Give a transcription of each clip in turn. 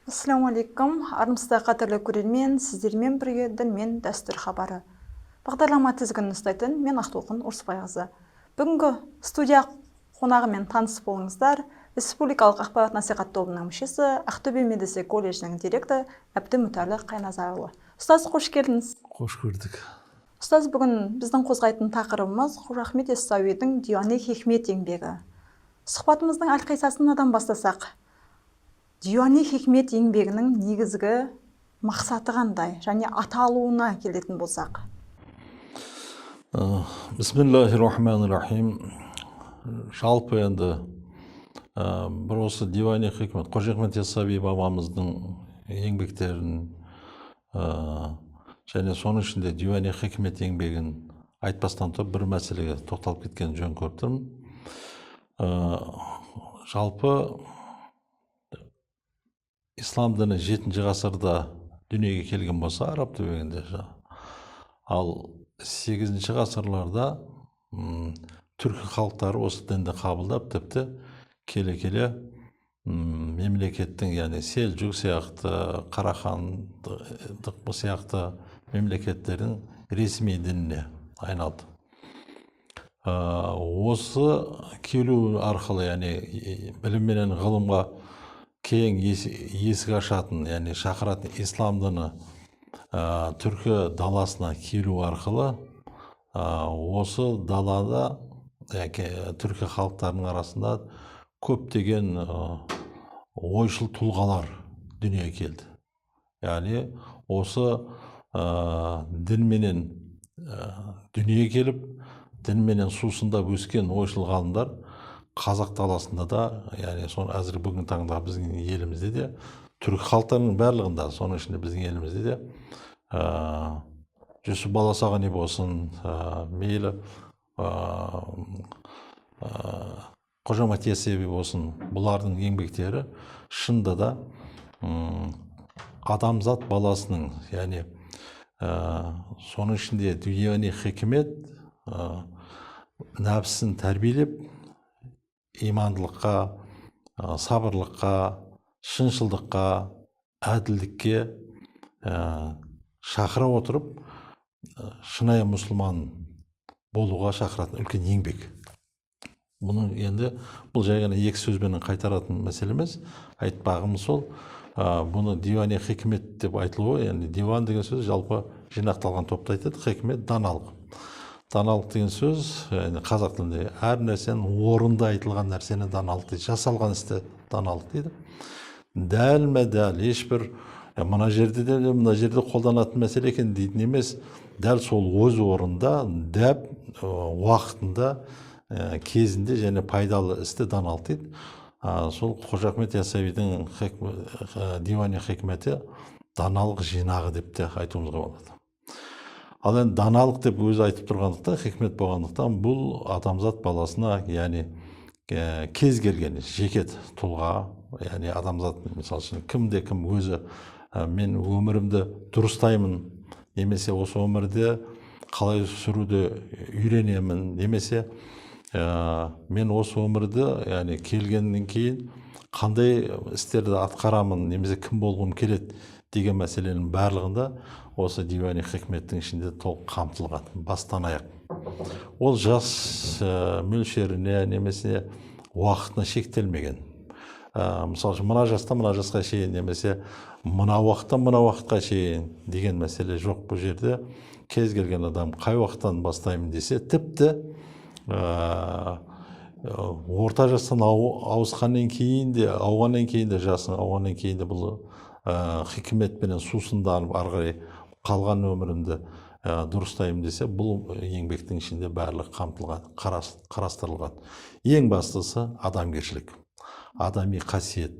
Ассаламу алейкум, армысыздар қадірлі көрермен, сіздермен бірге дін мен дәстүр хабары. Бағдарлама тізгінін ұстайтын мен Ақтолқын Орысбайқызы. Бүгінгі студия қонағымен таныс болыңыздар. Республикалық ақпарат насихат тобының мүшесі, Ақтөбе медресе колледжінің директоры Әбдімүтәлі Қайназарұлы. Ұстаз, қош келдіңіз. Қош көрдік. Ұстаз, бүгін біздің қозғайтын тақырыбымыз Қожа Ахмет Яссауидің Диуани Хикмет еңбегі. Сұхбатымыздың әрқайсысынан бастасақ, Диуани Хикмет еңбегінің негізгі мақсаты қандай және аталуына келетін болсақ? Бисмиллахир-рахманир-рахим. Жалпы енді бір осы Диуани Хикмет, Қожа Ахмет Яссауи бабамыздың еңбектерін және соның ішінде Диуани Хикмет еңбегін айтпастан тұрып бір мәселеге тоқталып кеткен жөн көріп тұрмын. Жалпы ислам діні 7-ші ғасырда дүниеге келген болса, араб түбегінде, ал 8-ші ғасырларда түркі халықтары осы дінді қабылдап, тіпті келе-келе мемлекеттің, яғни Селжук сияқты, Қарахандық сияқты мемлекеттердің ресми дініне айналды. Осы келу арқылы, яғни білім менен ғылымға кең есік ашатын, яғни шақыратын ислам діні түркі даласына келу арқылы осы далада түркі халықтарының арасында көптеген ойшыл тұлғалар дүниеге келді. Яғни осы дінменен дүниеге келіп, дінменен сусындап өскен ойшыл ғалымдар қазақ даласында да, яғни соны әзір бүгін таңда біздің елімізде де, түрік халықтарының барлығында, соның ішінде біздің елімізде де Жүсіп Баласағұни болсын, мейлі Қожа Ахмет Яссауи болсын, бұлардың еңбектері шынында да адамзат баласының, яғни соның ішінде Диуани Хикмет нәпсін тәрбиелеп, имандылыққа, сабырлыққа, шыншылдыққа, әділдікке шақыра отырып, шынайы мұсылман болуға шақыратын үлкен еңбек. Бұның енді бұл жай ғана екі сөзбен қайтаратын мәселе емес, айтпағым сол, бұны Диуани Хикмет деп айтылуы, яғни диван деген сөз жалпы жинақталған топты айтады, хикмет даналық. Даналық деген сөз қазақ тілінде әр нәрсенің орында айтылған нәрсені даналық дейді, жасалған істі даналық дейді. Дәлме-дәл ешбір мына жерде қолданатын мәселе екен дейтін емес, дәл сол өз орында, дәп уақытында, кезінде және пайдалы істі даналық дейді. Сол Қожа Ахмет Яссауидің Диуани Хикметі даналық жинағы деп те айтуымызға болады. Ал енді даналық деп өзі айтып тұрғандықтан, хикмет болғандықтан, бұл адамзат баласына, яғни кез келген жеке тұлға, яғни адамзат, мысалы үшін кімде-кім өзі мен өмірімді дұрыстаймын, немесе осы өмірде қалай сүруді үйренемін, немесе мен осы өмірді, яғни келгеннен кейін қандай істерді атқарамын, немесе кім болғым келеді деген мәселенің барлығында осы Диуани Хикметтің ішінде толық қамтылған, бастан аяқ. Ол жас мөлшеріне, немесе уақытына шектелмеген. Мысалы, мына жастан мына жасқа шейін, немесе мына уақыттан мына уақытқа шейін деген мәселе жоқ. Бұл жерде кез келген адам қай уақыттан бастаймын десе, тіпті орта жастан ауысқаннан кейін де, ауғаннан кейін де, жасың ауғаннан кейін де бұл хикметпенен сусынданып ары қарай қалған өмірімді дұрыстаймын десе, бұл еңбектің ішінде барлық қамтылған, қарастырылған. Ең бастысы адамгершілік, адами қасиет,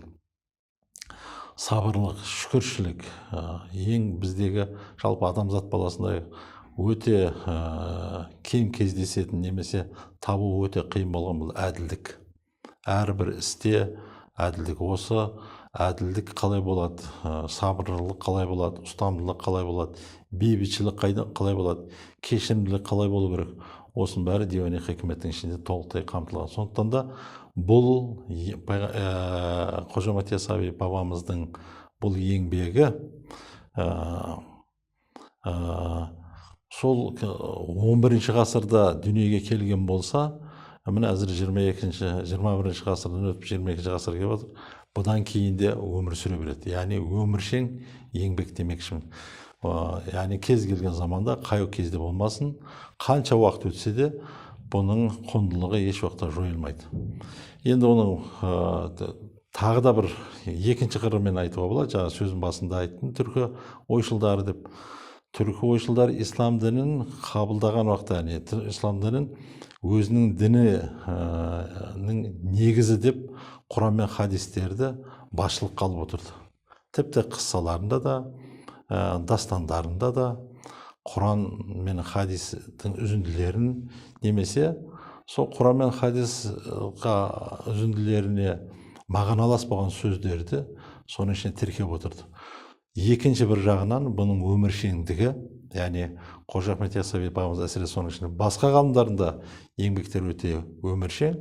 сабырлық, шүкіршілік, ең біздегі жалпы адамзат баласында өте кең кездесетін, немесе табу өте қиын болған бұл әділдік. Әрбір істе әділдік. Осы әділдік қалай болады, сабырлылық қалай болады, ұстамдылық қалай болады, бейбітшілік қалай болады, кешірімділік қалай болу керек. осының бәрі диуани хикметтің ішінде толықтай қамтылған. Сондықтан да бұл Қожа Ахмет Яссауи бабамыздың бұл еңбегі сол 11 ғасырда дүниеге келген болса, міне әзір 21 ғасырдан өтіп 22 ғасырға келіп отыр. Бұдан кейін де өмір сүре береді. Яғни өміршең еңбек демекшімін. Яғни кез келген заманда, қай кезде болмасын, қанша уақыт өтсе де, бұның құндылығы еш уақытта жойылмайды. Енді оның тағы да бір екінші қырымен айтуға болады. Жаңа сөздің басында айттым, түркі ойшылдары деп. Түркі ойшылдары ислам дінін қабылдаған уақытта, ислам дінін өзінің дінінің негізі деп Құран мен хадистерді басшылыққа алып отырды. Тіпті қыссаларында да, дастандарында да Құран мен хадистің үзінділерін немесе сол Құран мен хадисқа үзінділеріне мағыналас болған сөздерді соның ішіне тіркеп отырды. Екінші бір жағынан бұның өміршеңдігі, яғни Қожа Ахмет Яссауи бабамыз әсіресе соның ішінде басқа ғалымдарында еңбектер өте өміршең,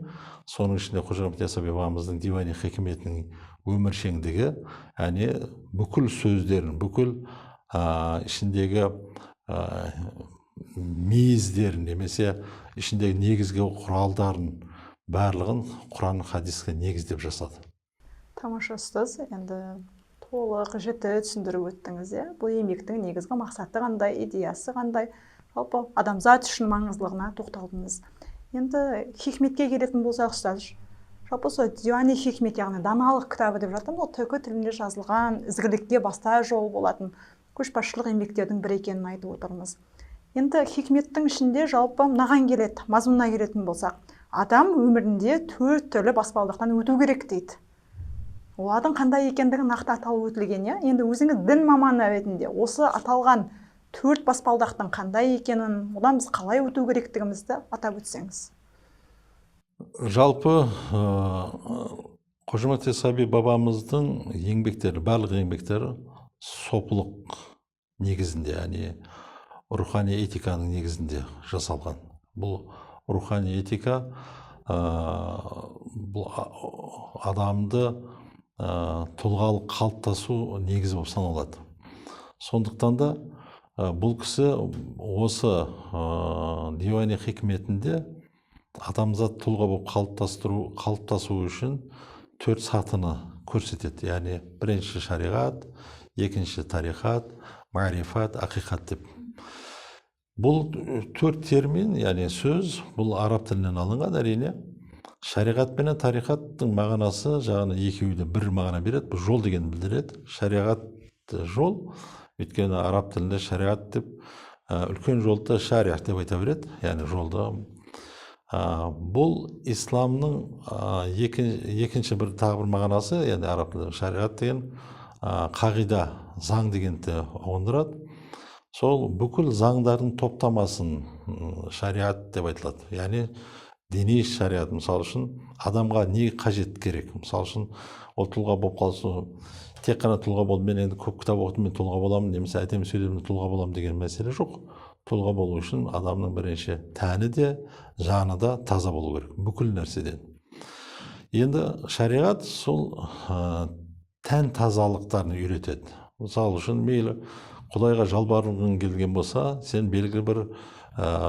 соның ішінде Қожа Ахмет Яссауи бабамыздың диуани хикметінің өміршеңдігі, яғни бүкіл сөздерін, бүкіл ішіндегі мейіздерін немесе ішіндегі негізгі құралдарын барлығын Құран хадиске негіздеп жасады. Тамаша ұстаз, енді толық жіті түсіндіріп өттіңіз. Бұл еңбектің негізгі мақсаты қандай, идеясы қандай, жалпы адамзат үшін маңыздылығына тоқталдыңыз. Енді хикметке келетін болсақ, ұстаз, жалпы сол диуани хикмет, яғни даналық кітабы деп жатырмыз, ол түркі тілінде жазылған ізгілікке баста жол болатын көшбасшылық еңбектердің бірі екенін айтып отырмыз. Енді хикметтің ішінде жалпы мынаған келеді, мазмұнына келетін болсақ, адам өмірінде 4 түрлі баспалдақтан өту керек дейді. Олардың қандай екендігі нақты аталып өтілген. Енді өзіңіз дін маманы ретінде осы аталған 4 баспалдақтың қандай екенін, одан біз қалай өту керектігімізді атап өтсеңіз. Жалпы Қожа Ахмет Яссауи бабамыздың еңбектері, барлық еңбектері сопылық негізінде, яғни рухани этиканың негізінде жасалған. Бұл рухани этика бұл адамды тұлғалық қалыптасу негізі болып саналады. Сондықтан да бұл кісі осы диуани хикметінде адамзат тұлға болып қалыптасу үшін 4 сатыны көрсетеді. Яғни бірінші шариғат, екінші тарихат, марифат, ақиқат деп. Бұл 4 термин, яғни сөз, бұл араб тілінен алынған әрине. Шариғат пен тарихаттың мағынасы жағына екеуі де бір мағына береді. Бұл жол деген білдіреді. Шариғат жол, өйткені араб тілінде шариғат деп үлкен жолды шариғат деп айта береді, яғни жолды. Бұл исламның екінші бір тағы бір мағынасы, яғни араб тілінде шариғат деген қағида, заң дегенді ұғындырады. Сол бүкіл заңдардың топтамасын шариғат деп айтылады. Яғни діни шариғат, мысалы үшін адамға не қажет керек. Мысалы үшін ол тұлға болып қалса, тек қана тұлға болды, мен енді көп кітап оқыдым, мен тұлға боламын, немесе әдемі сөйледім, тұлға боламын деген мәселе жоқ. Тұлға болу үшін адамның бірінші тәні де, жаны да таза болу керек, бүкіл нәрседен. Енді шариғат сол тән тазалықтарын үйретеді. Мысалы үшін мейлі Құдайға жалбарғың келген болса, сен белгілі бір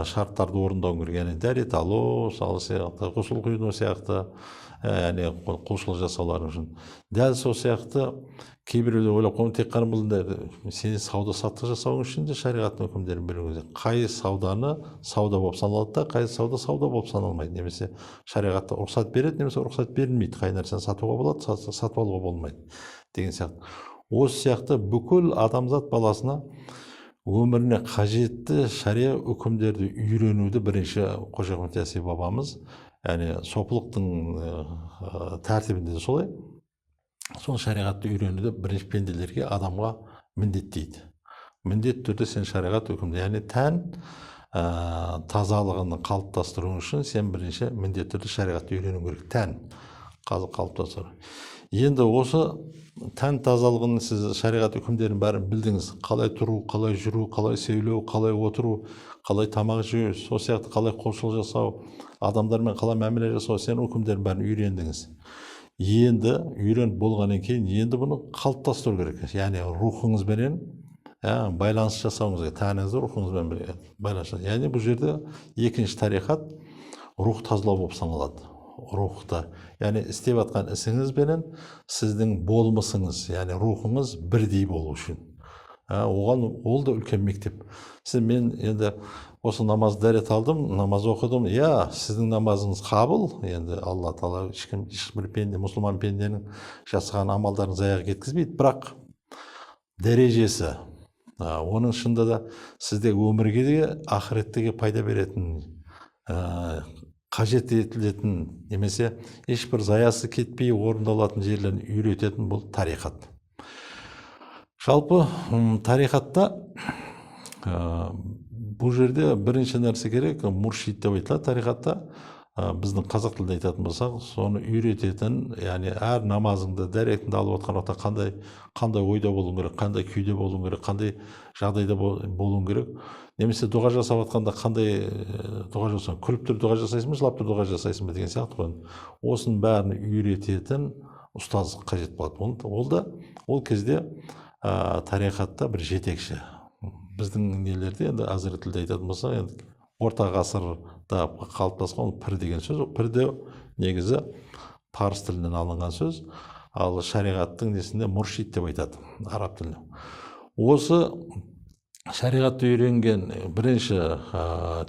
шарттарды орындауың керек. Яғни дәрет алу, мысалы сияқты, ғұсыл құю сияқты, яғни құлшылық жасауларың үшін. Дәл сол сияқты кейбіреулер ойлап қойған, тек қана бұл сен сауда саттық жасауың үшін де шариғаттың үкімдерін беруің керек. Қай сауданы сауда болып саналады да, қай сауда болып саналмайды. Немесе шариғатта рұқсат береді, немесе рұқсат берілмейді. Қай нәрсені сатуға болады, сатып алуға болмайды деген сияқты. Осы сияқты бүкіл адамзат баласына өміріне қажетті шария үкімдерді үйренуді бірінші Қожа Ахмет Яссауи бабамыз, яғни сопылықтың тәртібінде солай, сол шариғатты үйренуді бірінші пенделерге, адамға міндеттейді. Міндетті түрде сен шариғат үкімді, яғни тән тазалығын қалыптастыру үшін сен бірінші міндетті түрде шариғатты үйрену керек. Тән қалыптастыру. енді осы тән тазалығын сіз шариғат үкімдерін бәрін білдіңіз. Қалай тұру, қалай жүру, қалай сөйлеу, қалай отыру, қалай тамақ жеу, сол сияқты қалай құлшылық жасау, адамдармен қалай мәміле жасау, сен үкімдерін бәрін үйрендіңіз. Енді үйреніп болғаннан кейін енді бұны қалыптастыру керек. Яғни рухыңызбенен байланыс жасауыңыз керек. Тәніңізді рухыңызбен байланыс. Яғни бұл жерде екінші тарихат рух тазалау болып саналады. Рухта, яғни істеп жатқан ісіңізбенен сіздің болмысыңыз, яғни рухыңыз бірдей болу үшін. Оған ол да үлкен мектеп. Мен енді осы намаз дәрет алдым, намаз оқыдым. Сіздің намазыңыз қабыл. Енді Алла Тағала ешбір пенде, мұсылман пенденің жасаған амалдарын заяға кеткізбейді. Бірақ дәрежесі, оның шында да сізде өмірге де, ақыреттеге пайда беретін, қажет етілетін, немесе ешбір заясы кетпей орындалатын жерлерін үйрететін бұл тарихат. Жалпы тарихатта бұл жерде бірінші нәрсе керек, муршид деп айтылады тарихатта. Біздің қазақ тілінде айтатын болсақ, соны үйрететін, яғни әр намазыңды, дәретіңді алып отқан уақытта қандай ойда болуың керек, қандай күйде болуың керек, қандай жағдайда болуың керек. Немесе дұға жасап жатқанда қандай дұға жасайсың, күліп тұрып дұға жасайсың ба, жылап тұрып дұға жасайсың ба деген сияқты ғой. Осының бәрін үйрететін ұстаз қажет болады. Ол кезде тарихатта бір жетекші. Біздің нелерде енді азыр тілде айтатын болса, енді орта ғасырда қалыптасқан пір деген сөз. Пір де негізі парсы тілінен алынған сөз, ал шариғаттың несінде муршид деп айтады араб тілінде. Осы шариғатты үйренген, бірінші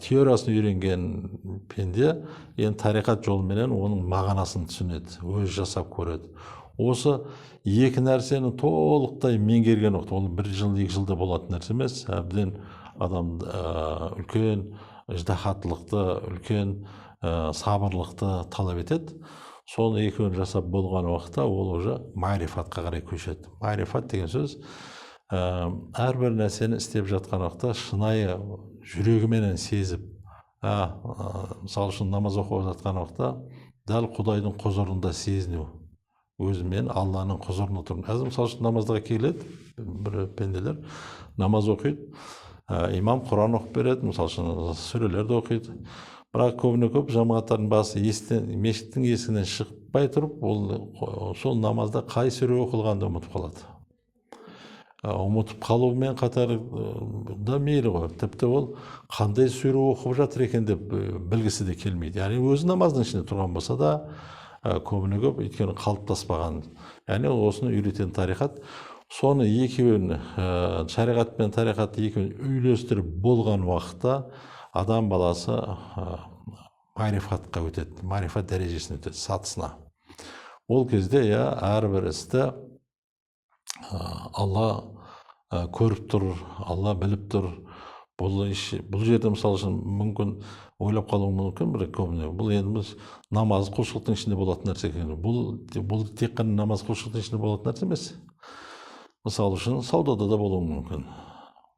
теориясын үйренген пенде енді тарихат жолыменен оның мағынасын түсінеді, өз жасап көреді. Осы екі нәрсені толықтай меңгерген уақыт, ол 1 жыл, 2 жылда болатын нәрсе емес, әбден адам үлкен ыждахаттылықты, үлкен сабырлықты талап етеді. Соны екеуін жасап болған уақытта ол уже марифатқа қарай көшеді. Марифат деген сөз әрбір нәрсені істеп жатқан уақытта шынайы жүрегіменен сезіп, мысалы үшін намаз оқып жатқан уақытта дәл Құдайдың құзырында сезіну, өзімен Алланың құзырына тұру. Мысалы үшін намазға келеді, бір пенделер намаз оқиды, имам Құран оқып береді, мысалы үшін сүрелерді оқиды. Бірақ көп жамағаттардың басы мешіттің есігінен шықпай тұрып, сол намазда қай сүре оқылғанды ұмытып қалады. Ұмытып қалумен қатар да мейлі ғой. Тіпті ол қандай сүре оқып жатыр екен деп білгісі де келмейді. Яғни өзі намаздың ішінде тұрған болса да, көп өйткені қалыптаспаған. Яғни осыны үйрететін тарихат. Соны екеуін, шариғат пен тарихат екеуін үйлестіріп болған уақытта адам баласы марифатқа өтеді, марифат дәрежесіне өтеді, сатысына. Ол кезде әрбір істі Алла көріп тұр, Алла біліп тұр. Бұл жерде мысалы үшін мүмкін ойлап қалуы мүмкін, бұл енді намаз құлшылықтың ішінде болатын нәрсе екен. Бұл тек қана намаз құлшылықтың ішінде болатын нәрсе емес. Мысалы үшін саудада да болуы мүмкін.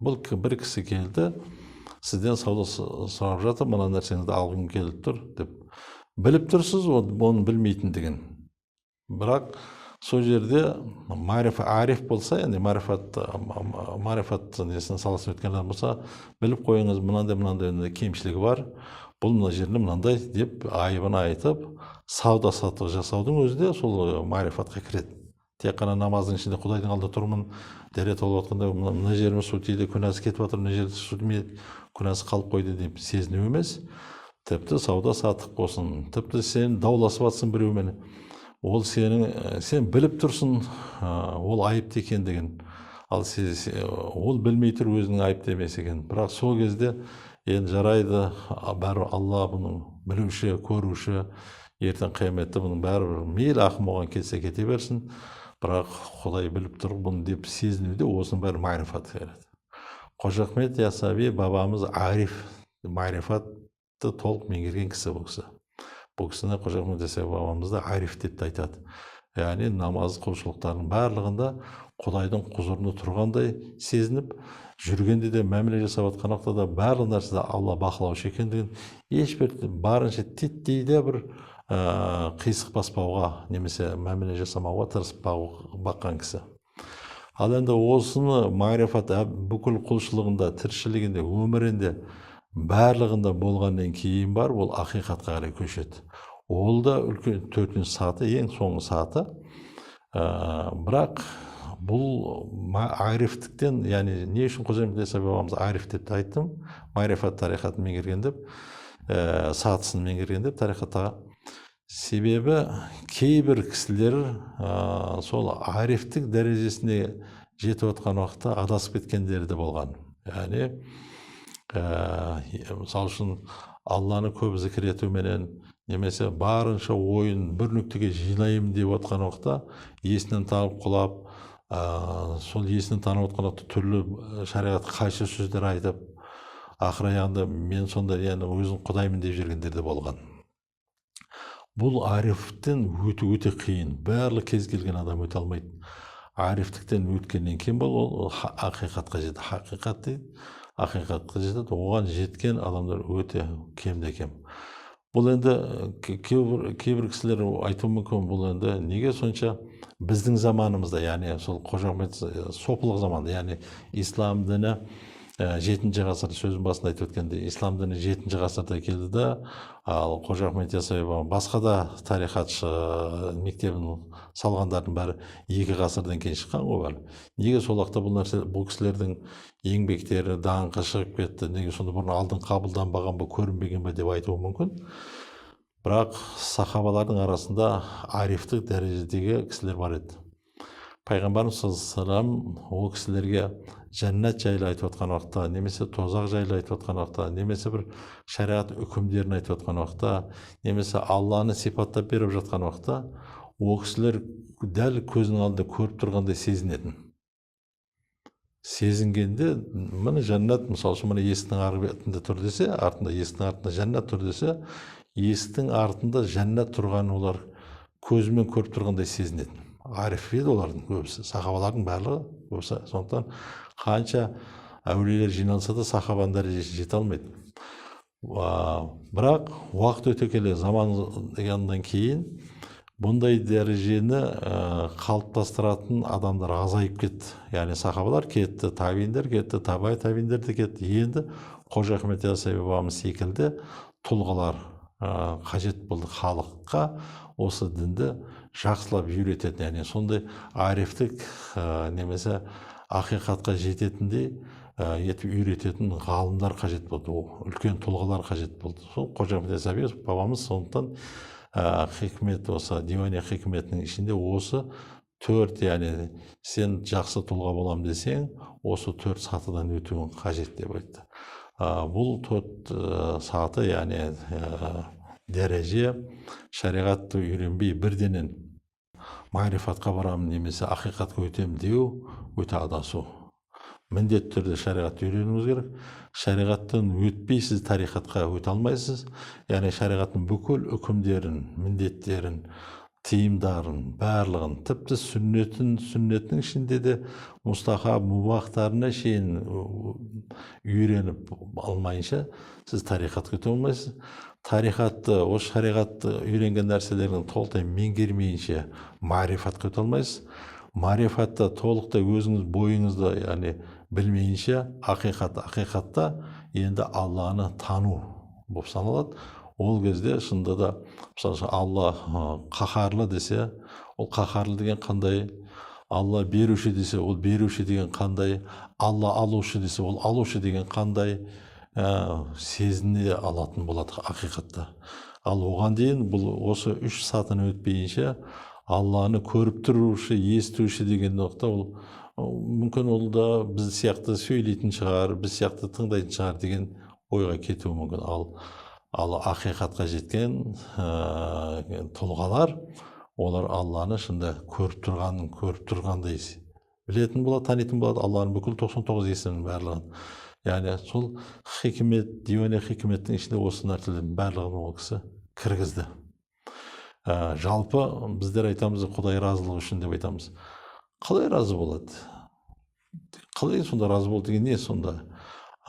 Бұл бір кісі келді, сізден сауда сұрап жатыр, мына нәрсеңізді алғым келіп тұр деп. Біліп тұрсыз, оны білмейтіндігін. Бірақ сол жерде ариф болса, яғни марифат несін саласын өткен адам болса, біліп қойыңыз, мынандай кемшілігі бар, бұл мына жерінде мынандай деп айыбын айтып, сауда-саттық жасаудың өзі де сол марифатқа кіреді. Тек қана намаздың ішінде Құдайдың алдында тұрмын, дәрет алып жатқанда мына жеріме су тиді, күнәсі кетіп жатыр, мына жерде су тимеді, күнәсі қалып қойды деп сезіну емес. Тіпті сауда-саттық болсын, тіпті сен дауласып жатсың біреумен, ол сен біліп тұрсың, ол айыпты екендігін, ал ол білмей тұр өзінің айыпты емес екен. Бірақ сол кезде енді жарайды, бәрі Алла бұның білуші, көруші, ертең қияметте бұның бәрі мейлі ақым оған келсе кете берсін, бірақ Құдай біліп тұр бұны деп сезінуде осының бәрі марифат береді. Қожа Ахмет Яссауи бабамыз ариф, марифатты толық меңгерген кісі бұл кісі. Бұл кісіні Қожа Ахмет Яссауи бабамызды ариф деп те айтады. Яғни намаз құлшылықтарының барлығында Құдайдың құзырында тұрғандай сезініп, жүргенде де мәміле жасап жатқан уақытта да барлық нәрседе Алла бақылаушы екендігін, ешбір барынша титтей де бір қисық баспауға немесе мәміле жасамауға тырысып баққан кісі. Ал енді осыны марифат бүкіл құлшылығында, тіршілігінде, өмірінде барлығында болғаннан кейін бар, ол ақиқатқа қарай көшеді. Ол да үлкен төртінші саты, ең соңғы саты. Бірақ бұл арифтіктен, яғни не үшін Қожа Ахмет Яссауи бабамыз ариф деп айттым, марифат тарихатын меңгерген деп, сатысын меңгерген деп тарихатта. Себебі кейбір кісілер сол арифтік дәрежесіне жетіп отқан уақытта адасып кеткендері де болған. Яғни мысалы үшін Алланы көп зікір етуменен немесе барынша ойын бір нүктеге жинайым деп отқан уақытта есінен танып құлап, сол есінен танып отқан уақытта түрлі шариғатқа қайшы сөздер айтып, ақыр аяғында мен сонда өзін құдаймын деп жүргендер де болған. Бұл арифтен өте қиын. Барлық кез келген адам өте алмайды. Арифтіктен өткеннен кейін ол ақиқатқа жетеді. Хақиқат дейді, ақиқатқа жетеді. Оған жеткен адамдар өте кемде кем. Бұл енді кейбір кісілер айтуы мүмкін, бұл енді неге сонша біздің заманымызда, яғни сол Қожа Ахмет сопылық заманда, яғни ислам діні 7-ші ғасырда, сөздің басында айтып өткендей, ислам діні 7-ші ғасырда келді да, ал Қожа Ахмет Яссауи бабамыз басқа да тарихатшы мектебін салғандардың бәрі 2 ғасырдан кейін шыққан ғой. Неге сол уақытта бұл кісілердің еңбектері, даңқы шығып кетті, неге сонда бұрын алдын қабылданбаған ба, көрінбеген ба деп айтуы мүмкін. Бірақ сахабалардың арасында арифтік дәрежедегі кісілер бар еді. Пайғамбарымыз саллаллаху алейхи вассалам ол кісілерге жәннат жайлы айтып отқан уақытта, немесе тозақ жайлы айтып отқан уақытта, немесе бір шариғат үкімдерін айтып отқан уақытта, немесе Алланы сипаттап беріп жатқан уақытта, ол кісілер дәл көзінің алдында көріп тұрғандай сезінетін. Сезінгенде, міне жәннат, мысалы үшін міне есіктің арғы бетінде тұр десе, артында есіктің артында жәннат тұр десе, есіктің артында жәннат тұрғанын олар көзімен көріп тұрғандай сезінетін. Ариф еді олардың көбісі, сахабалардың барлығы көбісі. Сондықтан қанша әулиелер жиналса да сахабаның дәрежесіне жете алмайды. Бірақ уақыт өте келе заманнан кейін бұндай дәрежені қалыптастыратын адамдар азайып кетті. Яғни сахабалар кетті, табииндер кетті, табай табииндер де кетті. Енді Қожа Ахмет Яссауи бабамыз секілді тұлғалар қажет болды халыққа осы дінді жақсылап үйрететін, яғни сондай арифтік немесе ақиқатқа жететіндей етіп үйрететін ғалымдар қажет болды, үлкен тұлғалар қажет болды. Сол Қожа Ахмет Яссауи бабамыз сондықтан хикмет, осы дивани хикметінің ішінде осы 4, яғни сен жақсы тұлға болам десең, осы 4 сатыдан өтуің қажет деп айтты. Бұл 4 саты, яғни дәреже, шариғатты үйренбей бірденен марифатқа барамын немесе ақиқатқа өтемін деу өте адасу. Міндетті түрде шариғатты үйренуіңіз керек. Шариғаттан өтпей сіз тарихатқа өте алмайсыз. Яғни шариғаттың бүкіл үкімдерін, міндеттерін, тыйымдарын, барлығын, тіпті сүннеттің ішінде де мұстахаб мубахтарына шейін үйреніп алмайынша сіз тарихатқа өте алмайсыз. Тарихатты, осы шариғатты үйренген нәрселердің толықтай меңгермейінше марифатқа өте алмайсыз. Марифатта толықтай өзіңіз бойыңызды, яғни білмейінше ақиқатта енді Алланы тану болып саналады. Ол кезде шынында да, мысалы Алла қаһарлы десе, ол қаһарлы деген қандай? Алла беруші десе, ол беруші деген қандай? Алла алушы десе, ол алушы деген қандай? Сезіне алатын болады ақиқатта. Ал оған дейін бұл осы 3 сатыны өтпейінше Алланы көріп тұрушы, естуші деген нұқта, ол мүмкін ол да біз сияқты сөйлейтін шығар, біз сияқты тыңдайтын шығар деген ойға кетуі мүмкін. Ал ақиқатқа жеткен тұлғалар, олар Алланы шында көріп тұрғандай білетін болады, танитын болады, Алланың бүкіл 99 есімінің барлығын. Яғни сол хикмет, дивани хикметтің ішінде осы нәрселердің барлығын ол кісі кіргізді. Жалпы біздер айтамыз, Құдай разылығы үшін деп айтамыз. Қалай разы болады? Қалай сонда разы болды деген не сонда?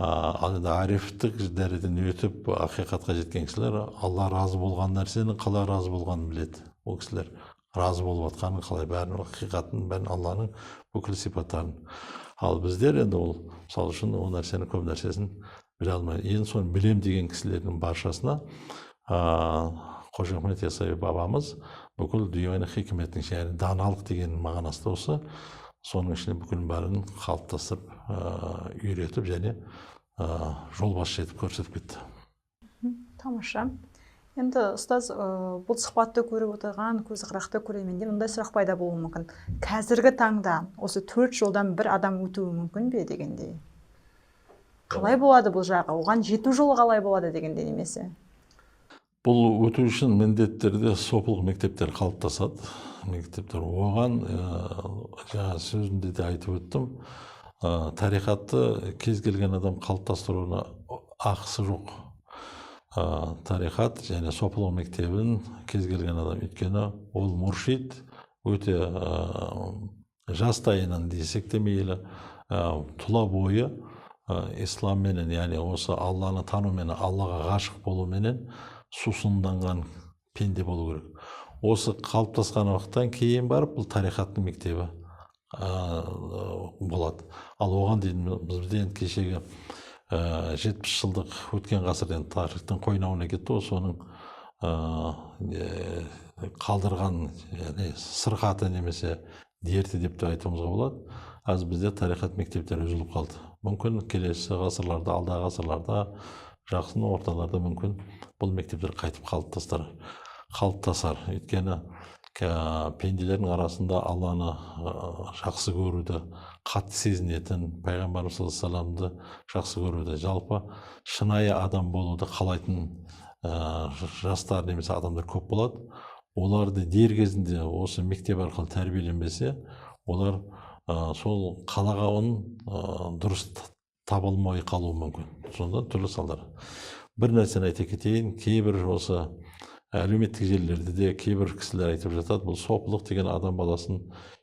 ал енді арифтік дәрежеден өтіп ақиқатқа жеткен кісілер алла разы болған нәрсенің қалай разы болғанын біледі. Ол кісілер разы болып жатқанын қалай, бәрін ақиқатын, бәрін Алланың бүкіл сипаттарын. Ал біздер енді ол мысалы үшін ол нәрсенің көп нәрсесін біле алмайды. Енді соны білем деген кісілердің баршасына Қожа Ахмет Яссауи бабамыз бүкіл дүниенің хикметін, яғни даналық деген мағынасы осы, соның ішінде бүкіл бәрін қалыптастырып, үйретіп және жол басшы етіп көрсетіп кетті. Тамаша. Енді ұстаз, бұл сұхбатты көріп отырған көзі қырақты көрерменде мындай сұрақ пайда болуы мүмкін. Қазіргі таңда осы 4 жолдан бір адам өтуі мүмкін бе дегендей. Қалай болады бұл жағы? Оған жету жолы қалай болады дегендей немесе? Бұл өту үшін міндеттерде сопылық мектептер қалыптасады. Мектептер оған жаңа сөзімде де айтып өттім. Тарихатты кез келген адам қалыптастыруына ақысы жоқ. Тарихат және сопылық мектебін кез келген адам, өйткені ол муршид өте жастайынан десек те мейлі, тұла бойы исламменен, яғни осы Алланы тануменен, Аллаға ғашық болуменен сусынданған пенде болу керек. Осы қалыптасқан уақыттан кейін барып бұл тарихаттың мектебі болады. Ал оған дейін бізден кешегі 70 жылдық өткен ғасырден тарихтың қойнауына кетті, соның қалдырған сырқаты немесе дерті деп те айтуымызға болады. Аз бізде тарихат мектептері үзіліп қалды. Мүмкін келесі ғасырларда, алдағы ғасырларда, жақын орталарда мүмкін бұл мектептер қайтып қалыптасар. Өйткені пенделердің арасында Алланы жақсы көруді, қатты сезінетін, пайғамбарымыз саллаллаху алейхи вассаламды жақсы көруді, жалпы шынайы адам болуды қалайтын жастар немесе адамдар көп болады. Оларды дер кезінде осы мектеп арқылы тәрбиеленбесе, олар сол қалағанын дұрыс таба алмай қалуы мүмкін. Сонда түрлі салдар. Бір нәрсені айта кетейін, кейбір осы әлеуметтік желілерде де кейбір кісілер айтып жатады, бұл сопылық деген адам баласын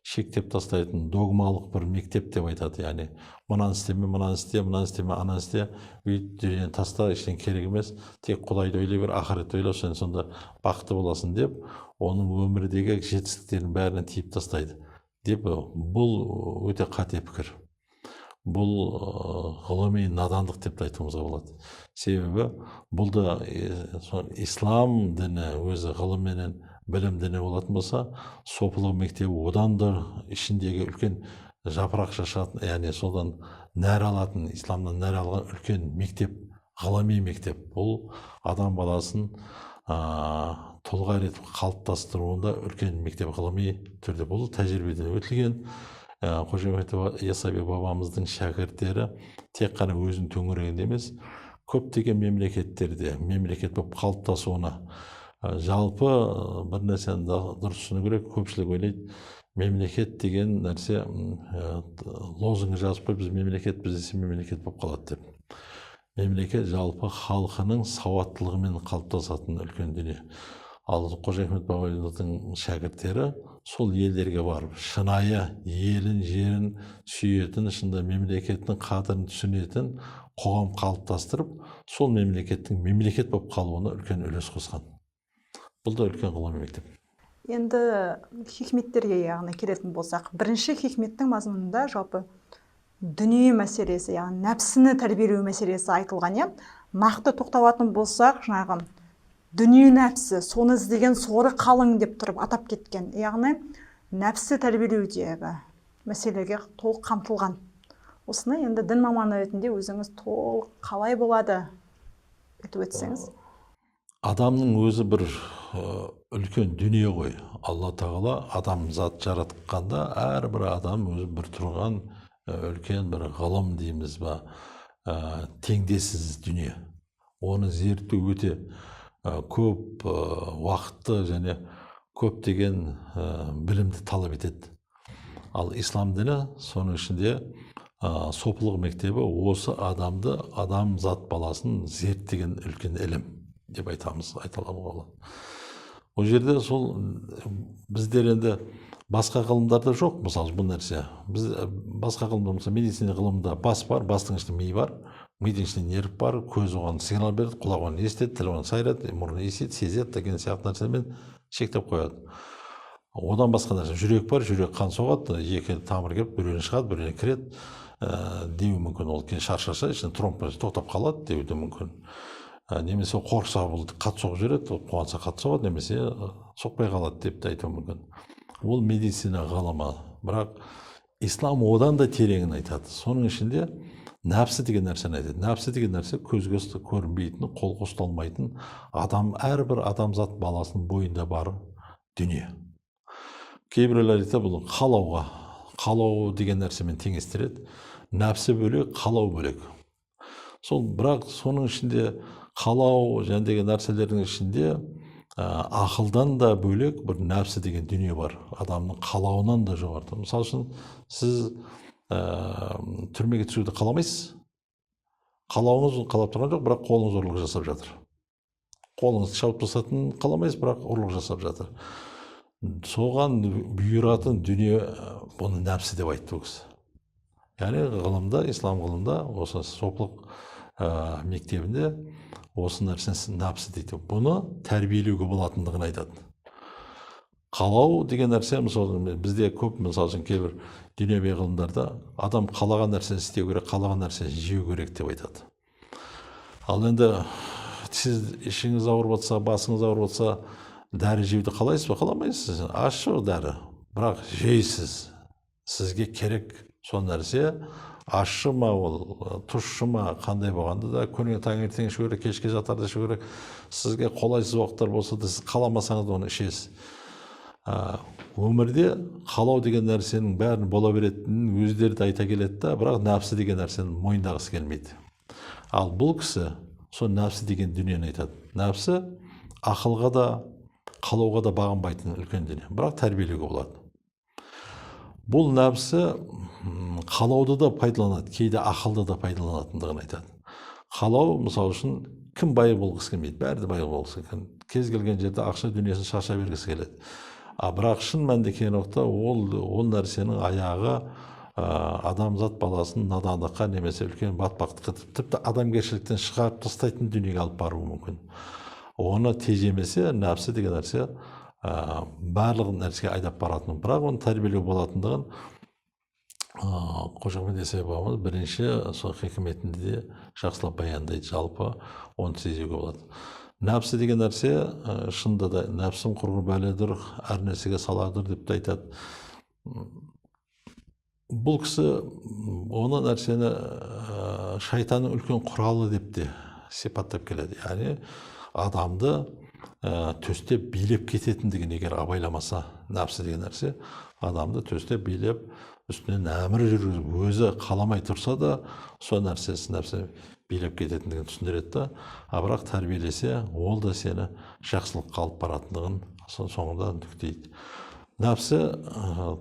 шектеп тастайтын догмалық бір мектеп деп айтады. Яғни мынаны істеме, мынаны істе, мынаны істеме, ананы істе, үйді таста, ештеңе керек емес, тек Құдайды ойлай бер, ақыретті ойла, сен сонда бақытты боласың деп, оның өмірдегі жетістіктерін бәрін тиіп тастайды деп, бұл өте қате пікір. Бұл ғылыми надандық деп айтуымызға болады. Себебі бұл да ислам діні өзі ғылым менен білім діні болатын болса, сопылық мектебі одан да ішіндегі үлкен жапырақ шашатын, яғни содан нәр алатын, исламнан нәр алған үлкен мектеп, ғылыми мектеп. Бұл адам баласын тұлға етіп қалыптастыруында үлкен мектеп, ғылыми түрде. Бұл тәжірибеден өтілген. Қожа Ахмет Яссауи бабамыздың шәкірттері тек қана өзінің төңірегінде емес, көптеген мемлекеттерде мемлекет болып қалыптасуына жалпы бір нәрсені дұрыс түсіну керек. Көпшілік ойлайды, мемлекет деген нәрсе лозунг жазып қойып, біз мемлекет, біз десе мемлекет болып қалады деп. Мемлекет жалпы халқының сауаттылығымен қалыптасатын үлкен дүние. Ал Қожа Ахмет бабамыздың шәкірттері сол елдерге барып, шынайы елін, жерін сүйетін, шынында мемлекеттің қадірін түсінетін қоғам қалыптастырып, сол мемлекеттің мемлекет болып қалуына үлкен үлес қосқан. Бұл да үлкен ғылыми мектеп. Енді хикметтерге яғни келетін болсақ, бірінші хикметтің мазмұнында жалпы дүние мәселесі, яғни нәпсіні тәрбиелеу мәселесі айтылған. Нақты тоқталатын болсақ, жаңағы дүние нәпсі, соны іздеген соры қалың деп тұрып атап кеткен. Яғни нәпсі тәрбиелеудегі мәселеге толық қамтылған. Осыны енді дін маманы ретінде өзіңіз толық қалай болады айтып өтсеңіз? Адамның өзі бір үлкен дүние ғой. Алла тағала адам зат жаратқанда, әрбір адам өзі бір тұрған үлкен бір ғылым дейміз ба, теңдессіз дүние. Оны зерттеу өте көп уақытты және көптеген білімді талап етеді. Ал ислам діні соның ішінде сопылық мектебі осы адамды, адам зат баласын зерттеген үлкен ілім деп айталамыз болады. Ол жерде сол біздер енді басқа ғылымдарда жоқ, мысалы бұл нәрсе. Біз басқа ғылымда, мысалы медицина ғылымында бас бар, бастың ішінде ми бар. мидың ішінде нерв бар, көз оған сигнал береді, құлақ оны естеді, тіл оны сайрайды, мұрны естиді, сезеді деген сияқты нәрселермен шектеп қояды. Одан басқа нәрсе жүрек бар, жүрек қан соғады, екі тамыр келіп біреуіне шығады, біреуіне кіреді, деуі мүмкін. Ол кейін шаршаса ішінде тромб тоқтап қалады деуі де мүмкін. Немесе қорықса бұл қатты соғып жібереді, қуанса қатты соғады, немесе соқпай қалады деп те айтуы мүмкін. Ол медицина ғылымы, бірақ ислам одан да тереңін айтады. Соның ішінде нәпсі деген нәрсені айтады. Нәпсі деген нәрсе көзге көрінбейтін, қолға ұсталмайтын, әрбір адамзат баласының бойында бар дүние. Кейбіреулер айтады, бұл қалау деген нәрсемен теңестіреді. Нәпсі бөлек, қалау бөлек. Бірақ соның ішінде қалау деген нәрселердің ішінде ақылдан да бөлек бір нәпсі деген дүние бар. Адамның қалауынан да жоғары. Мысалы үшін, сіз түрмеге түсуді қаламайсыз. Қалауыңыз қалап тұрған жоқ, бірақ қолыңыз ұрлық жасап жатыр. Қолыңыз шауып тастатынын қаламайсыз, бірақ ұрлық жасап жатыр. Соған бұйыратын дүние бұны нәпсі деп айтты ол кісі. Яғни ғылымда, ислам ғылымда, осы сопылық мектебінде осы нәрсені нәпсі дейді. Бұны тәрбиелеуге болатындығын айтады. Қалау деген нәрсе, мысалы, бізде көп, мысалы үшін кейбір дүние ғылымдарда адам қалаған нәрсені істеу керек, қалаған нәрсені жеу керек деп айтады. Ал енді сіз ішіңіз ауырып жатса, басыңыз ауырып жатса, дәрі жеуді қалайсыз ба? Қаламайсыз. Ащы дәрі, бірақ жейсіз. Сізге керек сол нәрсе, ащы ма ол, тұщы ма, қандай болғанда да күніге таңертең ішу керек, кешке жатарда ішу керек. Сізге қолайсыз уақыттар болса да, сіз қаламасаңыз да оны ішесіз. Өмірде қалау деген нәрсенің бәрін бола беретінін өздері де айта келеді да, бірақ нәпсі деген нәрсені мойындағысы келмейді. Ал бұл кісі сол нәпсі деген дүниені айтады. Нәпсі ақылға да, қалауға да бағынбайтын үлкен дүние, бірақ тәрбиелеуге болады. Бұл нәпсі қалауды да пайдаланады, кейде ақылды да пайдаланатындығын айтады. Қалау, мысалы үшін, кім бай болғысы келмейді, бәрі де бай болғысы келеді. Кез келген жерде ақша дүниесін шаша бергісі келеді. Бірақ шын мәнінде келген уақытта ол нәрсенің аяғы адамзат баласын надандыққа немесе үлкен батпақтыққа, тіпті адамгершіліктен шығарып тастайтын дүниеге алып баруы мүмкін. Оны тежемесе, нәпсі деген нәрсе барлық нәрсеге айдап баратын. Бірақ оны тәрбиелеу болатындығын Қожа Ахмет Яссауи бабамыз бірінші сол хикметінде де жақсылап баяндайды. Жалпы оны сезуге болады. Нәпсі деген нәрсе, шынында да нәпсім құрғыр бәледір, әр нәрсеге саладыр деп те айтады. Бұл кісі оны нәрсені шайтанның үлкен құралы деп те сипаттап келеді. Яғни адамды төстеп билеп кететіндігін егер абайламаса, нәпсі деген нәрсе адамды төстеп билеп үстінен әмір жүргізіп, өзі қаламай тұрса да, сол нәрсе билеп кететіндігін түсіндіреді да, бірақ тәрбиелесе, ол да сені жақсылыққа алып баратындығын соңында нүктейді. Нәпсі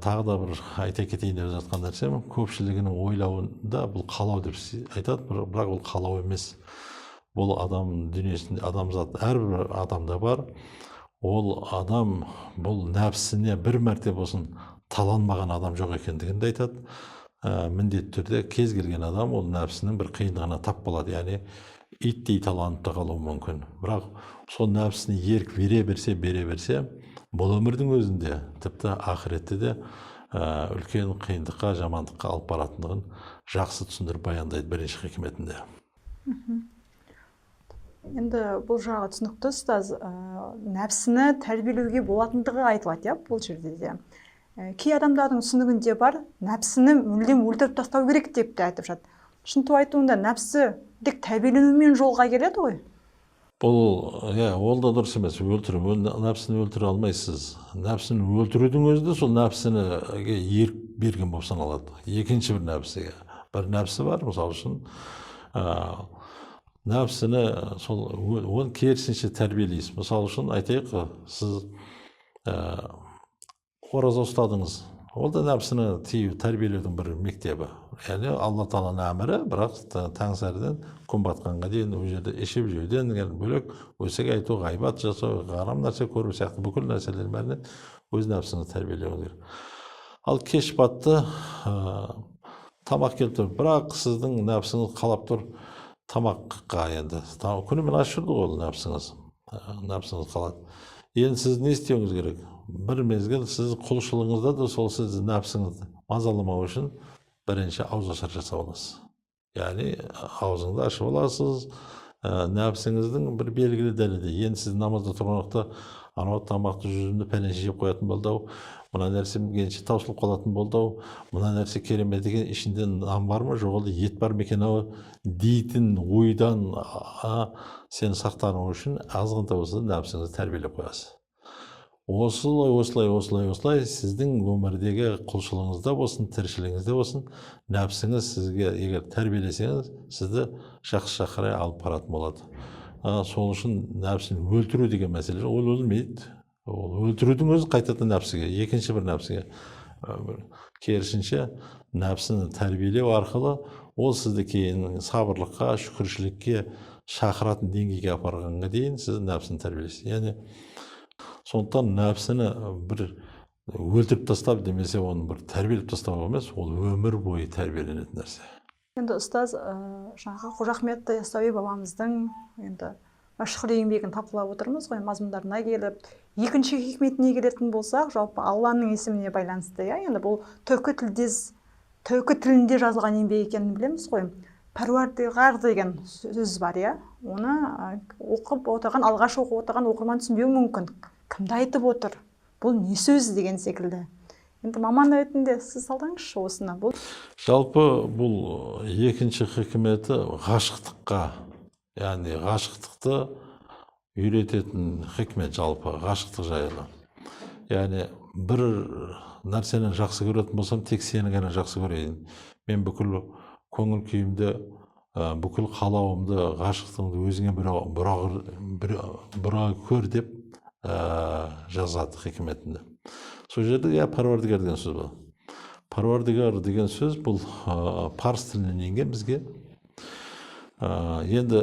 тағы да бір айта кетейін деп жатқан нәрсе, көпшілігінің ойлауында бұл қалау деп айтады, бірақ ол қалау емес. Бұл адам дүниесінде, адамзат әрбір адамда бар. Ол адам бұл нәпсіне бір мәрте болсын таланбаған адам жоқ екендігін де айтады. Міндетті түрде кез келген адам ол нәпсінің бір қиындығына тап болады. Яғни иттей таланып та қалуы мүмкін. Бірақ сол нәпсіне ерік бере берсе, бұл өмірдің өзінде, тіпті ақыретте де үлкен қиындыққа, жамандыққа алып баратындығын жақсы түсіндіріп баяндайды бірінші хикметінде. Енді бұл жағы түсінікті, ұстаз. Нәпсіні тәрбиелеуге болатындығы айтылады, бұл жерде де. Кей адамдардың түсінігінде бар, нәпсіні мүлдем өлтіріп тастау керек деп те айтып жатыр. Шынту айтуында нәпсі тек тәрбиеленумен жолға келеді ғой? Ол да дұрыс емес. Нәпсіні өлтіре алмайсыз. Нәпсіні өлтірудің өзі де сол нәпсініге ерік берген болып саналады. Екінші бір нәпсіге. Бір нәпсі бар, мысалы үшін, нәпсіні оны керісінше тәрбиелейсіз. Мысалы үшін айтайық, сіз ораза ұстадыңыз. Ол да нәпсіні тәрбиелеудің бір мектебі. Яғни Алла Тағаланың әмірі, бірақ таңсәріден күн батқанға дейін ол жерде ішіп жеуден бөлек өсек айту, ғайбат жасау, харам нәрсе көру сияқты бүкіл нәрселердің бәрінен өз нәпсіні тәрбиелеу керек. Ал кеш батты, тамақ келіп тұр, бірақ сіздің нәпсіңіз қалап тұр, тамаққа енді күнімен аш жүрді ғой нәпсіңіз қалады. Енді сіз не істеуіңіз керек? Бір мезгіл сіз құлшылығыңызда да сол сіз нәпсіңізді мазаламау үшін бірінші ауызашар жасап аласыз. Яғни аузыңды ашып аласыз, нәпсіңіздің бір белгілі дәлелді. Енді сіз намазда тұрған уақытта анау тамақты жүзімді пәленше жеп қоятын болды ау, мына нәрсе генше таусылып қалатын болды ау, мына нәрсе керемет екен, ішінде нан бар ма, жоқ әлде ет бар ма екен ау дейтін ойдан сен сақтану үшін азғантай болса нәпсіңізді тәрбиелеп қоясыз. Осылай сіздің өмірдегі құлшылығыңызда болсын, тіршілігіңізде болсын, нәпсіңіз сізге егер тәрбиелесеңіз, сізді жақсы қарай алып баратын болады. Сол үшін нәпсіні өлтіру деген мәселе жоқ, ол өлмейді. Ол өлтірудің өзі қайтадан нәпсіге, екінші бір нәпсіге. Керісінше нәпсіні тәрбиелеу арқылы ол сізді кейін сабырлыққа, шүкіршілікке шақыратын деңгейге апарғанға дейін сіз нәпсіні тәрбиелейсіз. Яғни сондықтан нәпсіні бір өлтіріп тастап демесе, оны бір тәрбиелеп тастау емес, ол өмір бойы тәрбиеленетін нәрсе. Енді ұстаз, жаңағы Қожа Ахмет Яссауи бабамыздың енді мәшһүр еңбегін талқылап отырмыз ғой, мазмұндарына келіп, екінші хикметіне келетін болсақ, жалпы Алланың есіміне байланысты, енді бұл түркі тілінде жазылған еңбек екенін білеміз ғой. Пәруардиғар деген сөз бар, оны оқып отырған, алғаш оқып отырған оқырман түсінбеуі мүмкін. Кімді айтып отыр? Бұл не сөз деген секілді. Енді маман ретінде сіз салдаңызшы осыны. Жалпы бұл екінші хикметі ғашықтыққа, яғни ғашықтықты үйрететін хикмет, жалпы ғашықтық жайлы. Яғни бір нәрсені жақсы көретін болсам, тек сені ғана жақсы көрейін. Мен бүкіл көңіл күйімді, бүкіл қалауымды, ғашықтығымды өзіңе бұра көр деп жазады хикметінде. Сол жерде паруардигар деген сөз бар. Паруардигар деген сөз бұл парсы тілінен енген бізге. Енді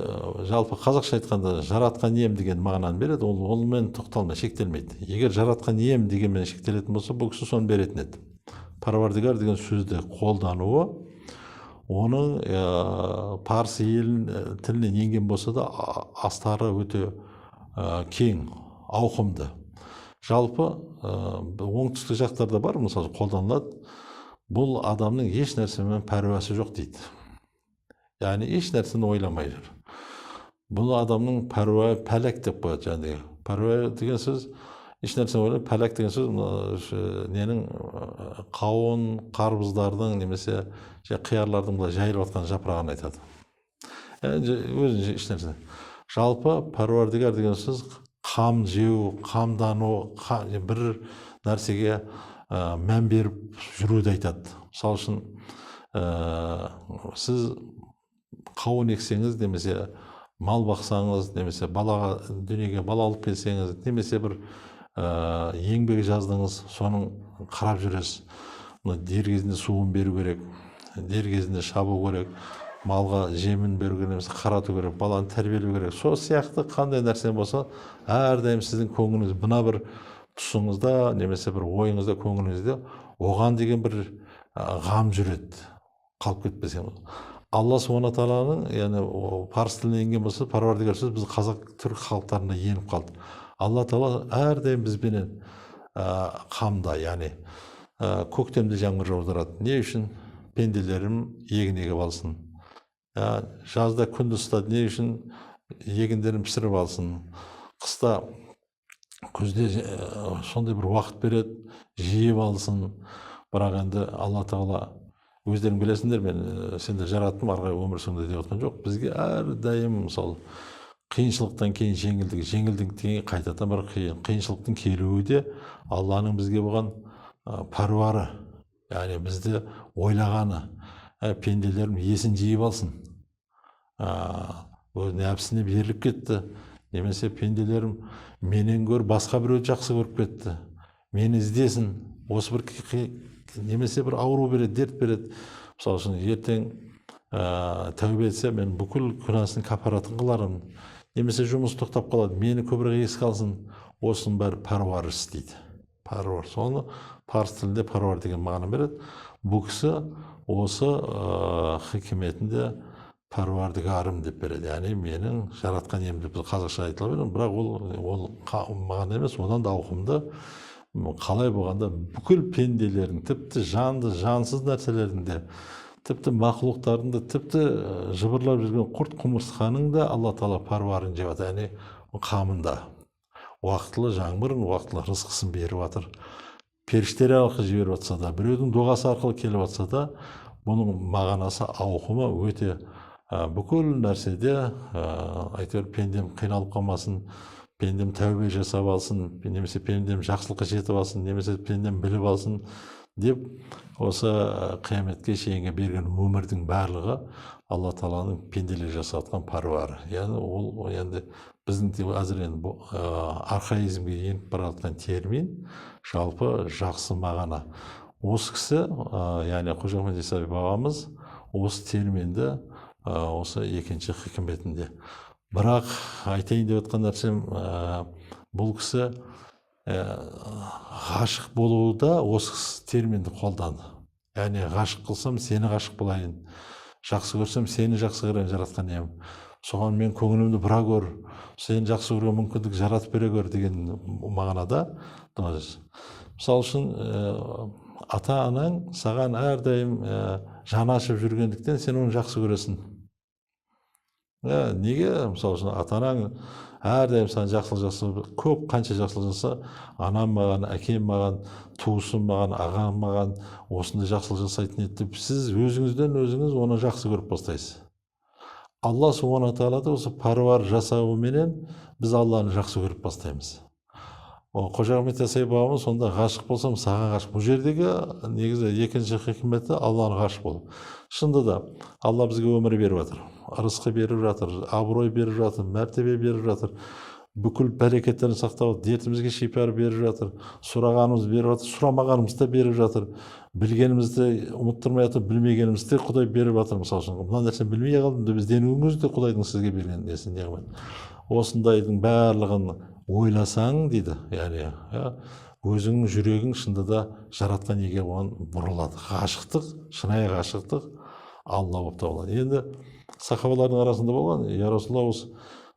жалпы қазақша айтқанда жаратқан ием деген мағынаны береді, ол онымен тоқталмай шектелмейді. Егер жаратқан ием дегенмен шектелетін болса, бұл кісі соны беретін еді. Паруардигар деген сөзді қолдануы оның парсы тілінен енген болса да астары өте кең, ауқымды. Жалпы оңтүстік жақтарда бар, мысалы қолданылады. Бұл адамның еш нәрсемен пәруасы жоқ дейді. Яғни еш нәрсені ойламай жүр. Бұл адамның пәруа пәләк деп қояды. Яғни пәруа деген сөз еш нәрсені ойлайды. Пәләк деген сөз ненің қауын, қарбыздардың немесе қиярлардың жайылып жатқан жапырағын айтады. Өзінше еш нәрсе. Жалпы паруардигар деген сөз қам жеу, қамдану, бір нәрсеге мән беріп жүруді айтады. Мысалы үшін сіз қауын ексеңіз, немесе мал бақсаңыз, немесе дүниеге бала алып келсеңіз, немесе бір еңбек жаздыңыз, соның қарап жүресіз. Дер кезінде суын беру керек, дер кезінде шабу керек, малға жемін беру керек, немесе қарату керек, баланы тәрбиелеу керек. Сол сияқты қандай нәрсе болса, әрдайым сіздің көңіліңіз мына бір тұсыңызда, немесе бір ойыңызда, көңіліңізде оған деген бір ғам жүреді, қалып кетпесең. Алла Субхана Тағаланың, яғни парсы тілінен енген болса, паруардигар сөз біз қазақ түрік халықтарына еніп қалды. Алла Тағала әрдайым бізбенен қамда, яғни көктемде жаңбыр жаудырады. Не үшін? Пенделерім егін егіп алсын. Жазда күнді ыстады, не үшін? Егіндерін пісіріп алсын. Қыста, күзде сондай бір уақыт береді, жиып алсын. Бірақ енді Алла Тағала өздерің білесіңдер, мен сендер жараттым, арғай өмір сүріңдер деп отқан жоқ. Бізге әрдайым мысалы қиыншылықтан кейін жеңілдіктен кейін қайтадан бір қиыншылықтың келуі де Алланың бізге болған паруары, яғни бізді ойлағаны, пенделерім есін жиып алсын. Өз нәпсіне беріліп кетті, немесе пенделерім менен гөр басқа біреуді жақсы көріп кетті, мені іздесін, осы бір немесе бір ауру береді, дерт береді. Мысалы үшін ертең тәубе етсе, мен бүкіл күнәсінің капаратын қыларым, немесе жұмыс тоқтап қалады, мені көбірек еске алсын. Осының бәрі паруар істейді. Паруар. Соны парсы тілінде паруар деген мағына береді. Бұл кісі осы хикметінде паруардигарым деп береді, яғни менің жаратқан ием деп қазақша айтыла береді, бірақ ол маған емес, одан да ауқымды. Қалай болғанда бүкіл пенделердің, тіпті жанды жансыз нәрселердің де, тіпті мақұлықтардың да, тіпті жыбырлап жүрген құрт құмырсқаның да алла тағала паруарын жеп жатыр, яғни қамында уақытылы жаңбырын, уақытылы рызқысын беріп жатыр. Періштелер арқылы жіберіп жатса да, біреудің дұғасы арқылы келіп жатса да, бұның мағынасы, ауқымы өте бүкіл нәрседе әйтеуір пендем қиналып қалмасын, пендем тәубе жасап алсын, немесе пендем жақсылыққа жетіп алсын, немесе пендем біліп алсын деп, осы қияметке шейінге берген өмірдің барлығы алла тағаланың пенделер жасатқан паруары. Яғни ол енді біздің әзір енді архаизмге еніп бара жатқан термин, жалпы жақсы мағына. Осы кісі, яғни Қожа Ахмет Яссауи бабамыз осы терминді осы екінші хикметінде. Бірақ айтайын деп отқан нәрсем, бұл кісі ғашық болуда осы терминді қолданды. Яғни ғашық қылсам, сені ғашық болайын, жақсы көрсем, сені жақсы көрейін жаратқан ием. Соған мен көңілімді бұра көр, сені жақсы көруге мүмкіндік жаратып бере көр деген мағынада. Мысалы үшін, ата-анаң саған әрдайым жаны ашып жүргендіктен сен оны жақсы көресің. Неге? Мысалы үшін, ата-анаң әрдайым саған жақсылық көп, қанша жақсылық жаса, анам маған, әкем маған, туысым маған, ағам маған осындай жақсылық жасайтын еді деп, сіз өзіңізден өзіңіз оны жақсы көріп бастайсыз. Алла субхана тағала да осы паруар жасауыменен біз Алланы жақсы көріп бастаймыз. Қожа Ахмет Яссауи бабамыз сонда ғашық болсам, саған ғашық. Бұл жердегі негізі екінші хикметі Алланы ғашық болу. Шынында да Алла бізге өмір беріп жатыр, рызқы беріп жатыр, абырой беріп жатыр, мәртебе беріп жатыр, бүкіл бәрекеттерін сақтап, дертімізге шипа беріп жатыр, сұрағанымыз беріп жатыр, сұрамағанымыз да беріп жатыр, білгенімізді ұмыттырмай жатыр, білмегенімізді Құдай беріп жатыр. Мысалы үшін, мына нәрсені білмей қалдым деп ізденуіңіз де Құдайдың сізге берген несін неғымен. Осындайдың барлығын ойласаң дейді, яғни өзіңнің жүрегің шынында да жаратқан иеге оған бұрылады. Ғашықтық, шынайы ғашықтық Алла болып табылады. Енді сахабалардың арасында болған, я Расулалла, осы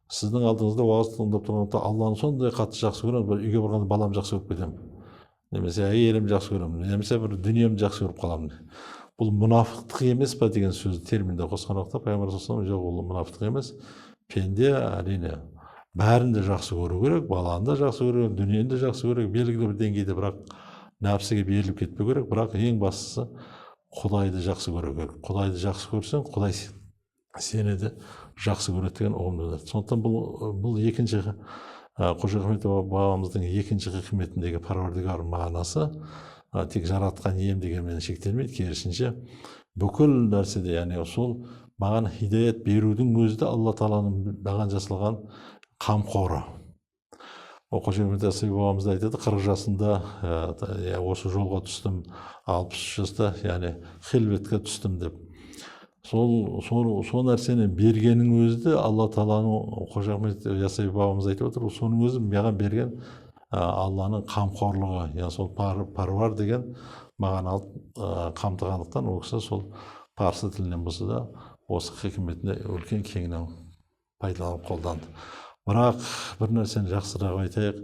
сіздің алдыңызда уағыз тыңдап тұрғанда Алланы сондай қатты жақсы көремін, үйге барғанда балам жақсы көріп кетемін, немесе әйелім жақсы көремін, немесе бір дүниемді жақсы көріп қаламын. Бұл мұнафықтық емес па деген сөзді терминде қосқан уақытта пайғамбар саллаллаху алейхи вассалам, жоқ, ол мұнафықтық емес. Пенде әрине бәрін де жақсы көру керек, баланы да жақсы көру керек, дүниені де жақсы көру керек, белгілі бір деңгейде, бірақ нәпсіге беріліп кетпеу керек. Бірақ ең бастысы Құдайды жақсы көру керек. Құдайды жақсы көрсең, Құдай сені де жақсы көреді деген ұғымды. Сондықтан бұл екінші Қожа Ахмет бабамыздың екінші хикметіндегі паруардигар мағынасы тек жаратқан ием дегенмен шектелмейді, керісінше бүкіл нәрседе, яғни сол маған хидаят берудің өзі де Алла тағаланың маған жасалған қамқоры. Қожа Ахмет Яссауи бабамыз да айтады, 40 жасында осы жолға түстім, 63 жаста, яғни хилветке түстім деп. Сол нәрсені бергенің өзі де Алла тағаланың, Қожа Ахмет Яссауи бабамыз айтып отыр, соның өзі маған берген Алланың қамқорлығы, яғни сол паруар деген маған алып қамтығандықтан, ол кісі сол парсы тілінен болса да осы хикметіне үлкен кеңінен пайдаланып қолданды. Бірақ бір нәрсені жақсырақ айтайық,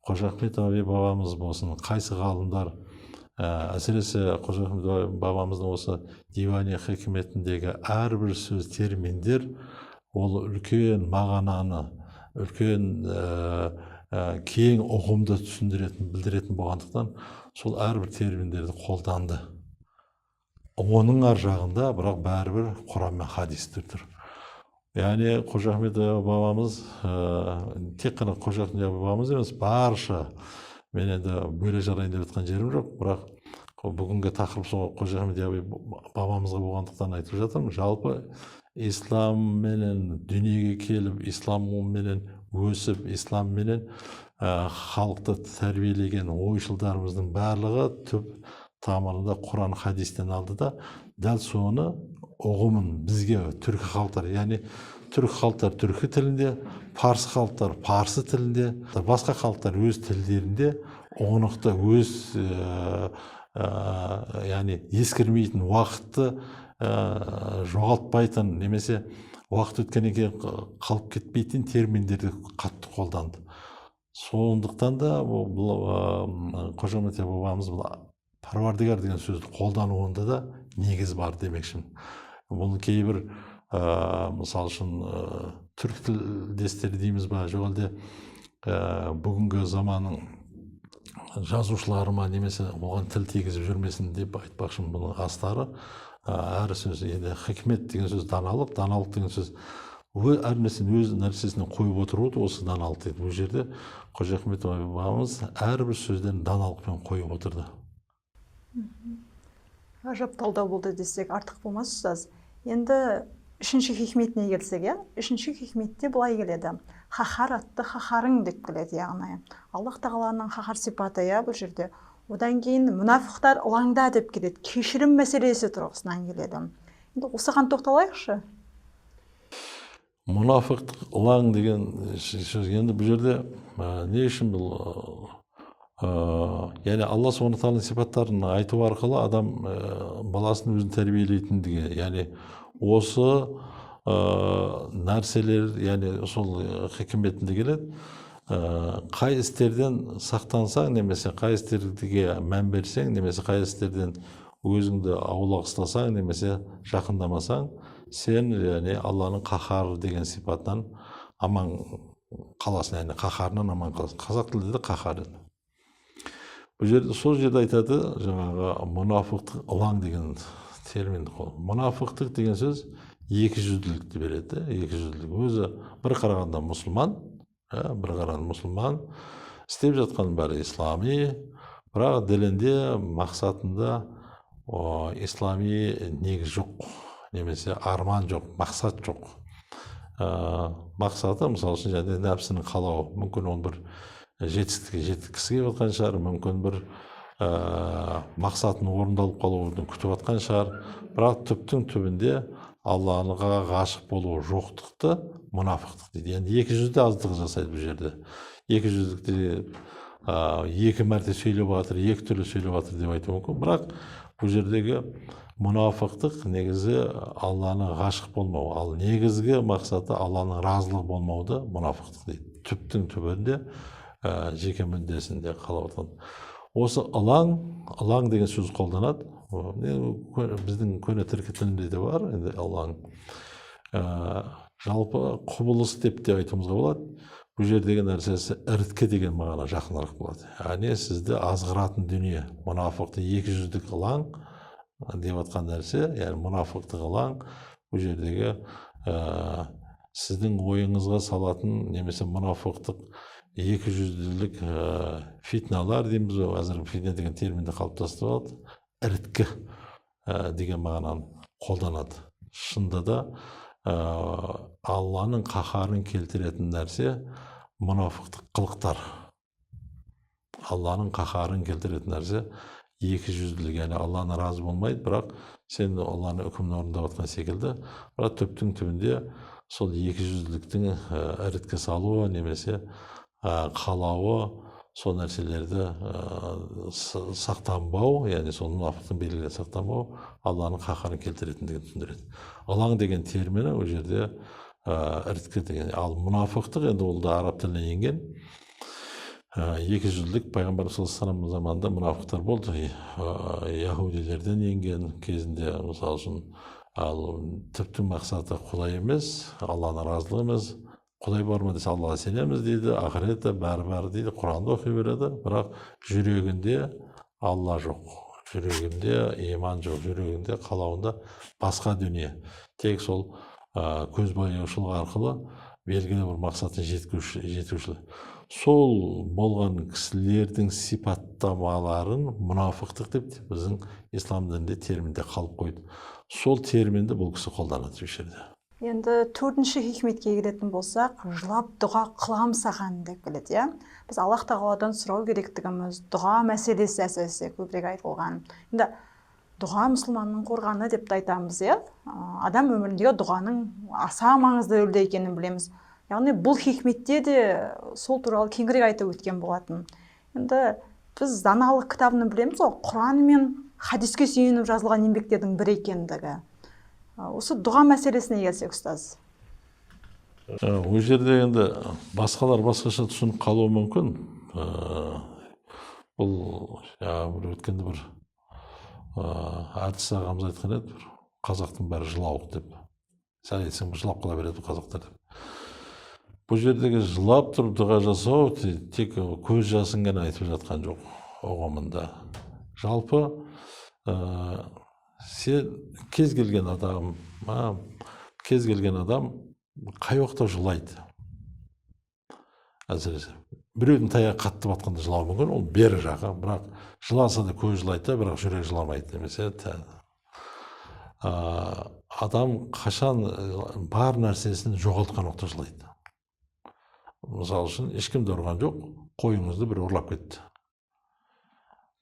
Қожа Ахмет бабамыз болсын, қайсы ғалымдар, әсіресе Қожа Ахмет бабамыздың осы дивани хикметіндегі әрбір сөз, терминдер, ол үлкен мағынаны, үлкен кең ұғымды түсіндіретін, білдіретін болғандықтан, сол әрбір терминдерді қолданды. Оның ар жағында бірақ бәрібір Құран мен хадистер тұр. Яғни Қожа Ахмет бабамыз, тек қана Қожа Ахмет бабамыз емес, барша, мен енді бөле жарайын деп жатқан жерім жоқ, бірақ бүгінгі тақырып сол Қожа Ахмет бабамызға болғандықтан айтып жатырмын. Жалпы исламменен дүниеге келіп, исламменен өсіп, исламменен халықты тәрбиелеген ойшылдарымыздың барлығы түп тамырында Құран хадистен алды да, дәл соны ұғымын бізге түркі халықтар, яғни түркі халықтар түркі тілінде, парсы халықтар парсы тілінде, басқа халықтар өз тілдерінде ұғынықты өз яғни ескірмейтін уақытты жоғалтпайтын немесе уақыт өткеннен кейін қалып кетпейтін терминдерді қатты қолданды. Сондықтан да бұл Қожа Ахмет бабамыз бұл паруардигар деген сөзді қолдануында да негіз бар демекшімін. Бұл кейбір мысалы үшін түрік тілдестері дейміз ба, жоқ әлде бүгінгі заманның жазушылары ма немесе оған тіл тигізіп жүрмесін деп айтпақшымын. Бұның астары әр сөз, енді хикмет деген сөз даналық, даналық деген сөз әр нәрсені өз нәрсесіне қойып отыруы осы даналық дейді. Бұл жерде Қожа Ахмет бабамыз әрбір сөздерін даналықпен қойып отырды. Ғажап талдау болды десек артық болмас, ұстаз. Енді үшінші хикметіне келсек, үшінші хикметте былай келеді. Қаһар атты қаһарың деп келеді, яғни Аллах тағаланың қаһар сипаты бұл жерде. Одан кейін мұнафықтар ылаңда деп келеді. Кешірім мәселесі тұрғысынан келеді. Енді осыған тоқталайықшы. Мұнафықтық ылаң деген сөз енді бұл жерде не үшін бұл яғни Алла Subhanahu тағаланың сипаттарын айту арқылы адам баласын өзін тәрбиелейтіндігі, яғни осы нәрселер, яғни сол хикметінде келеді. Қай істерден сақтансаң, немесе қай істерге мән берсең, немесе қай істерден өзіңді аулақ ұстасаң, немесе жақындамасаң, сен яғни Алланың қаһар деген сипатынан аман қаласың, яғни қаһарынан аман қаласың. Қазақ тілінде қаһар. Бұл жерде сол жерде айтады, жаңағы мұнафықтық ылаң деген терминді қол. Мұнафықтық деген сөз екі жүзділікті береді. Екі жүзділік. Өзі бір қарағанда мұсылман, бір қарағанда мұсылман, істеп жатқан бәрі ислами, бірақ ділінде, мақсатында ислами негіз жоқ, немесе арман жоқ, мақсат жоқ. Мақсаты, мысалы үшін, және нәпсінің қалауы, мүмкін он бір жетістікке жеткісі келіп жатқан шығар, мүмкін бір мақсатын орындалып қалуын күтіп жатқан шығар, бірақ түптің түбінде Аллаға ғашық болу жоқтықты мұнафықтық дейді. Енді екі жүзді аздығы жасайды бұл жерде. Екі жүздікте екі мәрте сөйлеп жатыр, екі түрлі сөйлеп жатыр деп айту мүмкін, бірақ бұл жердегі мұнафықтық негізі Алланы ғашық болмау, ал негізгі мақсаты Алланың разылығы болмауды мұнафықтық дейді. Түптің түбінде жеке мүддесінде қалап отырған. Осы ылаң деген сөз қолданады. Біздің көне түркі тілінде де бар, енді ылаң. Жалпы құбылыс деп те айтуымызға болады. Бұл жердегі нәрсесі іріткі деген мағына жақынырақ болады. Яғни сізді азғыратын дүние, мұнафықты екі жүздік ылаң деп жатқан нәрсе, яғни мұнафықтық ылаң бұл жердегі сіздің ойыңызға салатын немесе мұнафықтық екі жүзділік фитналар дейміз, әзір фитна деген терминді қалыптастырып алды, іріткі деген мағынаны қолданады. Шынында да Алланың қаһарын келтіретін нәрсе мұнафықтық қылықтар. Алланың қаһарын келтіретін нәрсе екі жүзділік, яғни Алланы разы болмайды, бірақ сен Алланың үкімін орындап жатқан секілді, бірақ түптің түбінде сол екі жүзділіктің іріткі салуы немесе қалауы, сол нәрселерді сақтанбау, яғни сол мұнафықтың белгілерін сақтанбау Алланың қаһарын келтіретіндігін түсіндіреді. Ылаң деген термині ол жерде іріткі деген. Ал мұнафықтық енді ол да араб тілінен енген. Екі жүзділік пайғамбар саллаллаху заманында мұнафықтар болды. Яһудилерден енген кезінде, мысалы үшін, ал түптің мақсаты Құдай емес, Алланың разылығы емес. Құдай бар ма десе Аллаға сенеміз дейді, ақыретте бәрі дейді, Құранды оқи береді, бірақ жүрегінде Алла жоқ, жүрегінде иман жоқ, жүрегінде қалауында басқа дүние. Тек сол көзбояушылық арқылы белгілі бір мақсатына жетушілік. Сол болған кісілердің сипаттамаларын мұнафықтық деп біздің ислам дінінде терминде қалып қойды. Сол терминді бұл кісі қолданады жерде. Енді төртінші хикметке келетін болсақ, жылап дұға қылам саған деп келеді, Біз Аллах тағаладан сұрау керектігіміз, дұға мәселесі әсіресе көбірек айтылған. Енді дұға мұсылманның қорғаны деп айтамыз, Адам өміріндегі дұғаның аса маңызды рөлде екенін білеміз. Яғни бұл хикметте де сол туралы кеңірек айтып өткен болатын. Енді біз даналық кітабын білеміз ғой, Құран мен хадиске сүйеніп жазылған еңбектердің бірі екендігі. Осы дұға мәселесіне келсек, ұстаз. Ол жерде енді басқалар басқаша түсініп қалуы мүмкін. Бұл бір өткенде бір әртіс ағамыз айтқан еді, бір қазақтың бәрі жылауық деп. Сәл айтсаң бір жылап қала береді қазақтар деп. Бұл жердегі жылап тұрып дұға жасау тек көз жасын ғана айтып жатқан жоқ ұғымында. Жалпы сен кез келген адам қай уақытта жылайды. Әсіресе біреудің таяғы қатты батқанда жылауы мүмкін, ол бері жағы, бірақ жыласа да көз жылайды, бірақ жүрек жыламайды немесе. Адам қашан бар нәрсесін жоғалтқан уақытта жылайды. Мысалы үшін ешкімді ұрған жоқ, қойыңызды бір ұрлап кетті.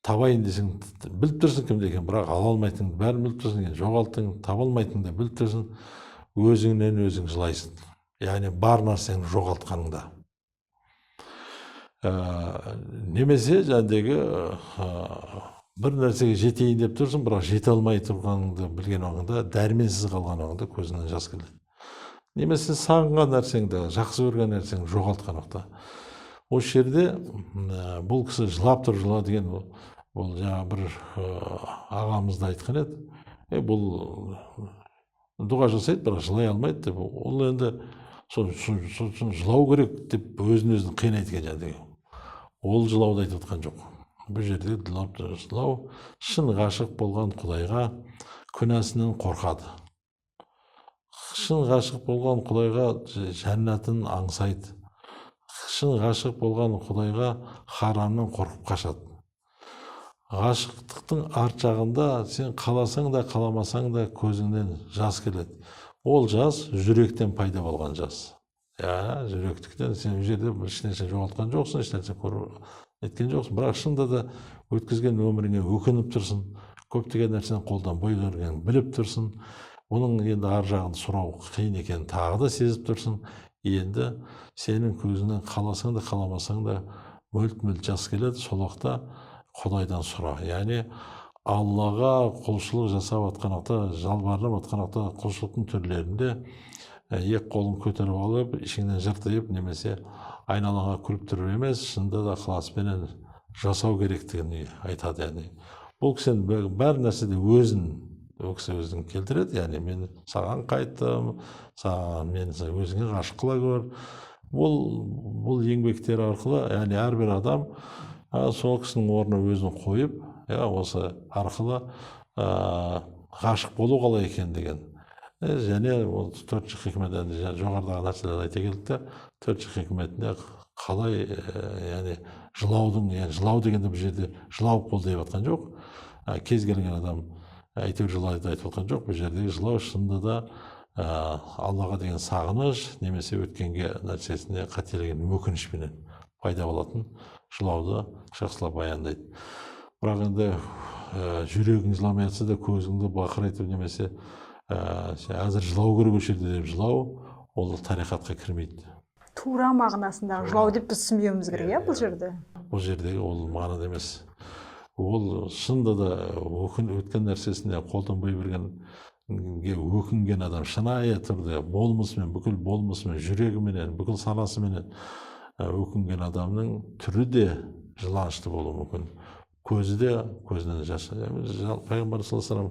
Табайын десең, біліп тұрсың кімде екен, бірақ ала алмайтыныңды бәрін біліп тұрсың, жоғалттың, таба алмайтыныңды біліп тұрсың, өзіңнен өзің жылайсың. Яғни бар нәрсені жоғалтқаныңда. Немесе жәндегі бір нәрсеге жетейін деп тұрсың, бірақ жете алмай тұрғаныңды білген уақытта, дәрменсіз қалған уақытта көзіңнен жас келеді. Немесе сағынған нәрсеңді, жақсы көрген нәрсеңді жоғалтқан уақытта. Осы жерде бұл кісі жылап тұр жыла деген, бұл жаңа бір ағамызды айтқан еді. Бұл дұға жасайды, бірақ жылай алмайды деп. Ол енді жылау керек деп өзін қинайды екен жәндегі. Ол жылауды айтып отқан жоқ. Бұл жерде жылау шын ғашық болған Құдайға күнәсінен қорқады. Шын ғашық болған Құдайға жәннатын аңсайды. Шын ғашық болған Құдайға харамнан қорқып қашады. Ғашықтықтың арт жағында сен қаласаң да қаламасаң да көзіңнен жас келеді. Ол жас жүректен пайда болған жас. Жүректіктен сен бұл жерде ешнәрсе жоғалтқан жоқсың, ешнәрсе еткен жоқсың, бірақ шынында да өткізген өміріңе өкініп тұрсың, көптеген нәрсені қолданбай жүргенін біліп тұрсың. Оның енді ар жағын сұрау қиын екенін тағы да сезіп тұрсың. Енді сенің көзіңнен қаласаң да қаламасаң да мөлт-мөлт жас келеді. Сол уақытта Құдайдан сұра. Яғни Аллаға құлшылық жасап жатқан уақытта, жалбарынып жатқан уақытта құлшылықтың түрлерінде екі қолын көтеріп алып, ішіңнен жыртайып, немесе айналаға күліп тұрып емес, шынында да ықыласпенен жасау керектігін айтады. Яғни бұл кісі бәр нәрседе өзін келтіреді. Яғни мен саған қайттым, мен өзіңе ғашық қыла көр. Бұл еңбектер арқылы, яғни әрбір адам сол кісінің орнына өзін қойып, осы арқылы ғашық болу қалай екен деген. Және ол төртінші хикметінде жоғарыдағы нәрселерді айта келді. Төртінші хикметінде қалай, яғни жылау дегенде бұл жерде жылауық бол деп жатқан жоқ. Кез келген адам әйтеуір жылайды айтып жатқан жоқ. Бұл жердегі жылау шынында да Аллаға деген сағыныш, немесе өткенге нәрсесіне қателеген өкінішпенен пайда болатын жылауды жақсылап баяндайды. Бірақ енді жүрегің жыламай жатса да көзіңді бақырайтып, немесе әзір жылау керек осы жерде деп жылау, ол тарихатқа кірмейді. Тура мағынасындағы жылау деп біз түсінбеуіміз керек, бұл жерде? Бұл жердегі ол мағынада емес. Ол шынында да өткен нәрсесіне қолданбай бергенге өкінген адам шынайы түрде болмысымен, бүкіл болмысымен, жүрегіменен, бүкіл санасыменен өкінген адамның түрі де жыланышты болуы мүмкін. Көзі де көзінен жас. Пайғамбар саллаллаху алейхи ва саллям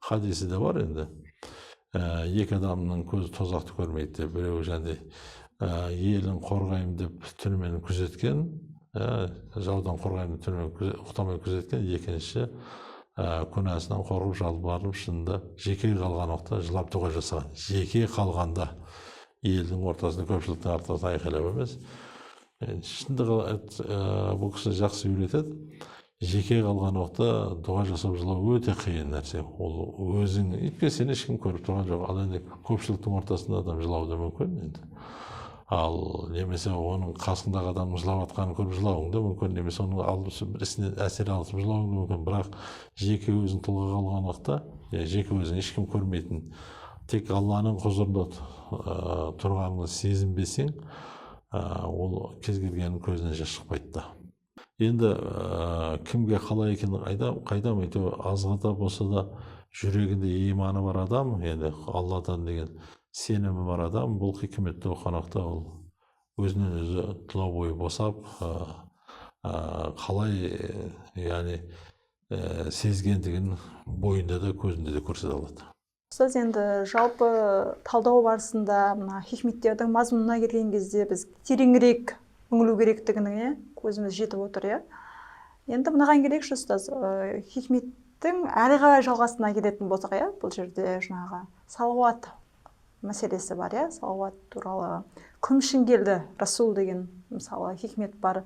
хадисі де бар енді. Екі адамның көзі тозақты көрмейді деп, біреу елін қорғаймын деп түнімен күзеткен, жаудан қорғаймын деп түнімен ұйықтамай күзеткен, екінші күнәсінен қорқып жалбарынып, шынында жеке қалған уақытта жылап дұға жасаған. Жеке қалғанда елдің ортасында, көпшіліктің ортасында айқайлап емес. Шынында бұл кісі жақсы үйретеді. Жеке қалған уақытта дұға жасап жылау өте қиын нәрсе. Ол өзің, өйткені сені ешкім көріп тұрған жоқ. Ал енді көпшіліктің ортасында адам жылауы да мүмкін енді. Ал немесе оның қасындағы адамның жылап жатқанын көріп жылауың да мүмкін, немесе оның бірісіне әсер алып жылауың да мүмкін. Бірақ жеке өзің тұлға қалған уақытта, жеке өзің ешкім көрмейтін, тек Алланың құзырында тұрғаныңды сезінбесең, ол кез келгеннің көзінен жас шықпайды да. Енді кімге қалай екенін қайдам, әйтеуір азға да болса да жүрегінде иманы бар адам, енді Алладан деген сенімі бар адам, бұл хикметті оқығанда ол өзінен өзі тұла бойы босап, қалай яғни сезгендігін бойында да көзінде де көрсете алады. Ұстаз, енді жалпы талдау барысында мына хикметтердің мазмұнына келген кезде біз тереңірек үңілу керектігіне көзіміз жетіп отыр, иә. Енді мынаған келейікші, ұстаз, хикметтің әрі қарай жалғасына келетін болсақ, иә, бұл жерде жаңағы салауат мәселесі бар, иә, салауат туралы кім үшін келді Расул деген мысалы хикмет бар.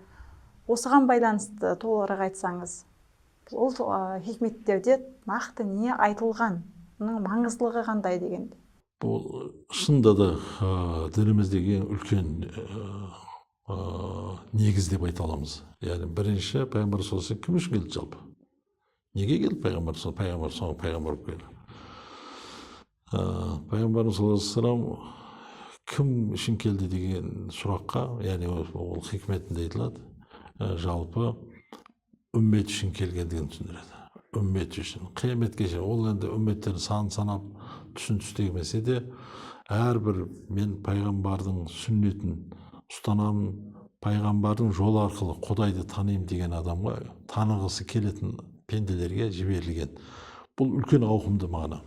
Осыған байланысты толығырақ айтсаңыз, ол хикметтерде нақты не айтылған, оның маңыздылығы қандай дегенде? Бұл шынында да дініміздегі ең үлкен негіз деп айта аламыз. Яғни бірінші пайғамбар саллаллаху алейхи вассалам кім үшін келді жалпы? Неге келді пайғамбар соңғы пайғамбар болып келді? Пайғамбар саллаллаху алейхи вассалам кім үшін келді деген сұраққа, яғни ол хикметінде айтылады, жалпы үммет үшін келгендігін түсіндіреді. Үммет үшін, қияметке шейін, ол енді үмметтерін санап түсіністік емесе де, әрбір мен пайғамбардың сүннетін ұстанамын, пайғамбардың жолы арқылы Құдайды танимын деген адамға, танығысы келетін пенделерге жіберілген. Бұл үлкен ауқымды мағына.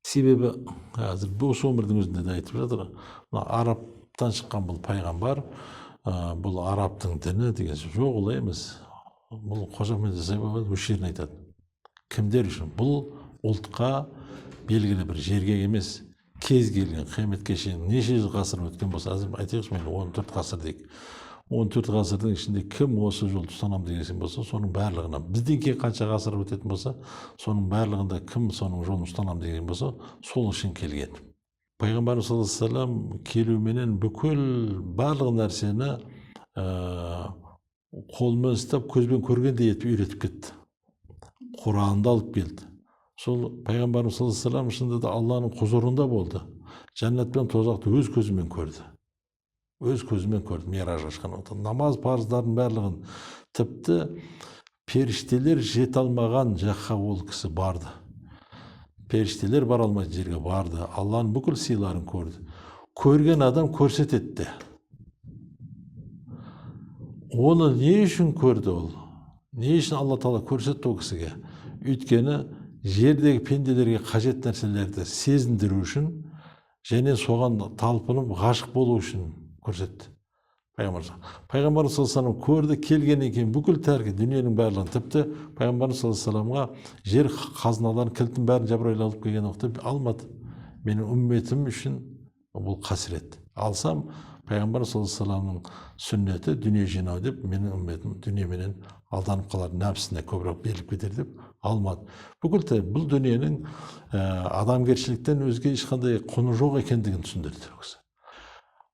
Себебі қазір осы өмірдің өзінде де айтып жатыр, араптан шыққан бұл пайғамбар, бұл араптың діні деген жоқ, олай емес. Бұл Қожа Ахмет Яссауи баба өз жерін айтады. Кімдер үшін? Бұл ұлтқа белгілі бір жерге емес, кез келген қияметке шейін неше ғасыр өткен болса, әзір айтайықшы, мен 14 ғасыр дейік. 14 ғасырдың ішінде кім осы жолды ұстанам деген болса, соның барлығына, бізден кейін қанша ғасыр өтетін болса, соның барлығында кім соның жолын ұстанам деген болса, сол үшін келген. Пайғамбар саллаллаху алейхи вассалам келуіменен бүкіл барлық нәрсені қолмен ұстап, көзбен көргендей етіп үйретіп кетті. Құранды алып келді. Сол пайғамбарымыз саллаллаху алейхи вассалам шынында да Алланың құзырында болды. Жәннат пен тозақты өз көзімен көрді. Өз көзімен көрді, мираж ашқан уақытта. Намаз парыздардың барлығын, тіпті періштелер жете алмаған жаққа ол кісі барды. Періштелер бара алмайтын жерге барды. Алланың бүкіл сыйларын көрді. Көрген адам көрсетеді. Оны не үшін көрді ол? Не үшін Алла Тағала көрсетті ол кісіге? Өйткені жердегі пенделерге қажет нәрселерді сезіндіру үшін және соған талпынып ғашық болу үшін көрсетті. Пайғамбар саллаллаху алейхи вассалам көрді, келгеннен кейін бүкіл тәркі дүниенің барлығын, тіпті пайғамбар саллаллаху алейхи вассаламға жер қазыналарын, кілтін бәрін Жабраил алып келген уақытта алмады. Менің үмметім үшін бұл қасірет. Алсам, пайғамбар саллаллаху алейхи вассаламның сүннеті дүние жинау деп, менің үмметім дүниеменен алданып қалар, нәпсіне көбірек беріліп кетер деп алмады. Бүкіл бұл дүниенің адамгершіліктен өзге ешқандай құны жоқ екендігін түсіндірді.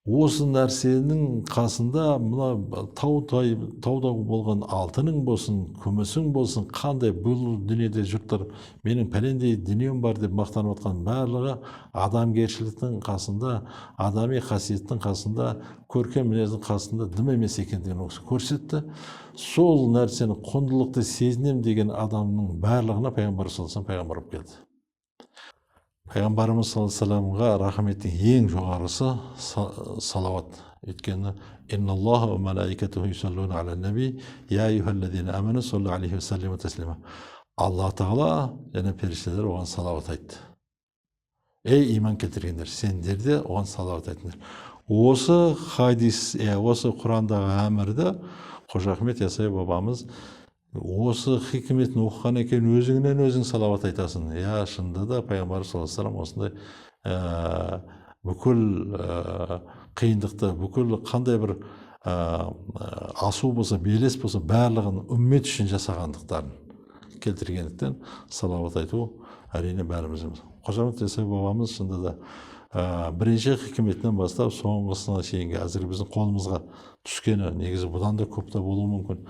Осы нәрсенің қасында мына тауда болған алтының болсын, күмісің болсын, қандай бұл дүниеде жұрттар менің пәлендей дүнием бар деп мақтанып отқан барлығы адамгершіліктің қасында, адами қасиеттің қасында, көркем мінездің қасында дым емес екендігін көрсетті. Сол нәрсені құндылықты сезінем деген адамның барлығына пайғамбар саллаллаху алейхи вассалам пайғамбар болып келді. Пайғамбарымыз саллаллаху алейхи вассаламға рахметтің ең жоғарысы салауат. Өйткені инналлаха ва малаикатуху юсаллуна аля наби я айюхаллазина аману саллу алейхи ва саллиму таслима. Алла Тағала және періштелер оған салауат айтты. Ей иман келтіргендер, сендер де оған салауат айтыңдар. Осы хадис, осы Құрандағы әмірді Қожа Ахмет Яссауи бабамыз осы хикметін оқыған екен, өзіңнен өзің салауат айтасың. Шынында да пайғамбар саллаллаху алейхи вассалам осындай бүкіл қиындықты, бүкіл қандай бір асу болса, белес болса, барлығын үммет үшін жасағандықтарын келтіргендіктен салауат айту әрине бәріміз. Қожа Ахмет Яссауи бабамыз шынында да бірінші хикметінен бастап соңғысына шейінгі әзір біздің қолымызға түскені, негізі бұдан да көп та болуы мүмкін.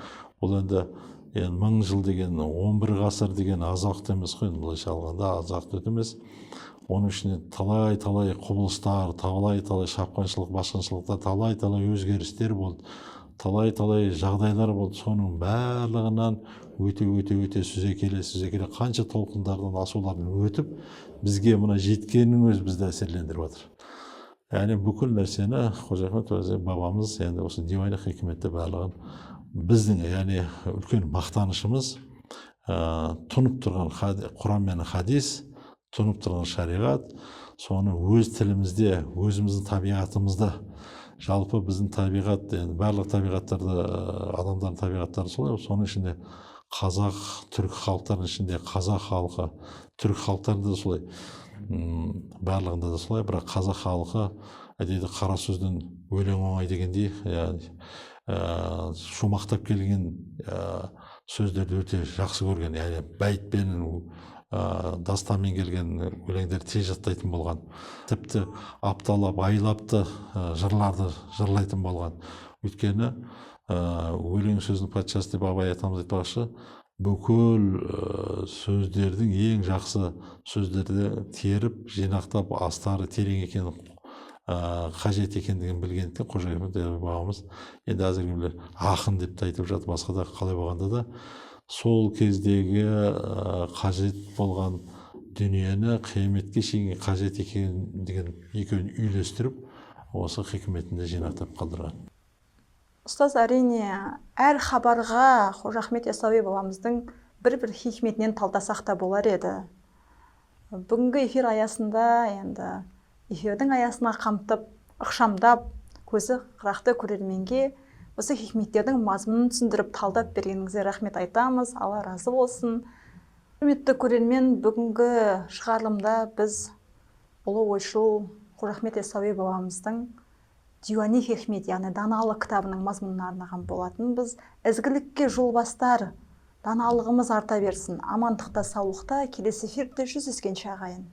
Бұл енді 1000 жыл деген, 11 ғасыр деген аз уақыт емес қой, былайша алғанда аз уақыт емес. Оның ішінде талай құбылыстар, талай шапқыншылық, басқыншылықтар, талай өзгерістер болды. талай жағдайлар болды. Соның барлығынан өте сүзекеле қанша толқындардан асулардан өтіп бізге мына жеткеннің өзі бізді әсерлендіріп жатыр. Яғни бүкіл нәрсені Қожа Ахмет өзі бабамыз енді осы дивани хикметте барлығын біздің яғни үлкен мақтанышымыз тұнып тұрған Құран мен хадис, тұнып тұрған шариғат, соны өз тілімізде, өзіміздің табиғатымызда, жалпы біздің табиғат, енді барлық табиғаттарды, адамдардың табиғаттары солай, соның ішінде қазақ, түрік халықтарының ішінде қазақ халқы, түрік халықтарында да солай, барлығында да солай, бірақ қазақ халқы әдейі қара сөзден өлең оңай дегендей, шумақтап келген сөздерді өте жақсы көрген, яғни бәйтпен, дастанмен келген өлеңдер тез жаттайтын болған, тіпті апталап, айлапты жырларды жырлайтын болған. Өйткені өлең сөздің патшасы деп Абай атамыз айтпақшы, бүкіл сөздердің ең жақсы сөздерді теріп, жинақтап, астары терең екенін, қажет екендігін білгендіктен Қожа Ахмет бабамыз енді әзірге ақын деп те айтып жатыр. Басқа да қалай болғанда да сол кездегі қажет болған дүниені қияметке шейін қажет екендігін екеуін үйлестіріп, осы хикметінде жинақтап қалдырған. Ұстаз, әрине әр хабарға Қожа Ахмет Яссауи бабамыздың бір хикметінен талдасақ та болар еді. Бүгінгі эфир аясында енді эфирдің аясына қамтып, ықшамдап, көзі қырақты көрерменге осы хикметтердің мазмұнын түсіндіріп талдап бергеніңізге рахмет айтамыз. Алла разы болсын. Құрметті көрермен, бүгінгі шығарылымда біз ұлы ойшыл Қожа Ахмет Яссауи бабамыздың Дивани хикмет, яғни даналық кітабының мазмұнына арнаған болатынбыз. Ізгілікке жол бастар, даналығымыз арта берсін. Амандықта, саулықта, келесі эфирде жүздескенше ағайын.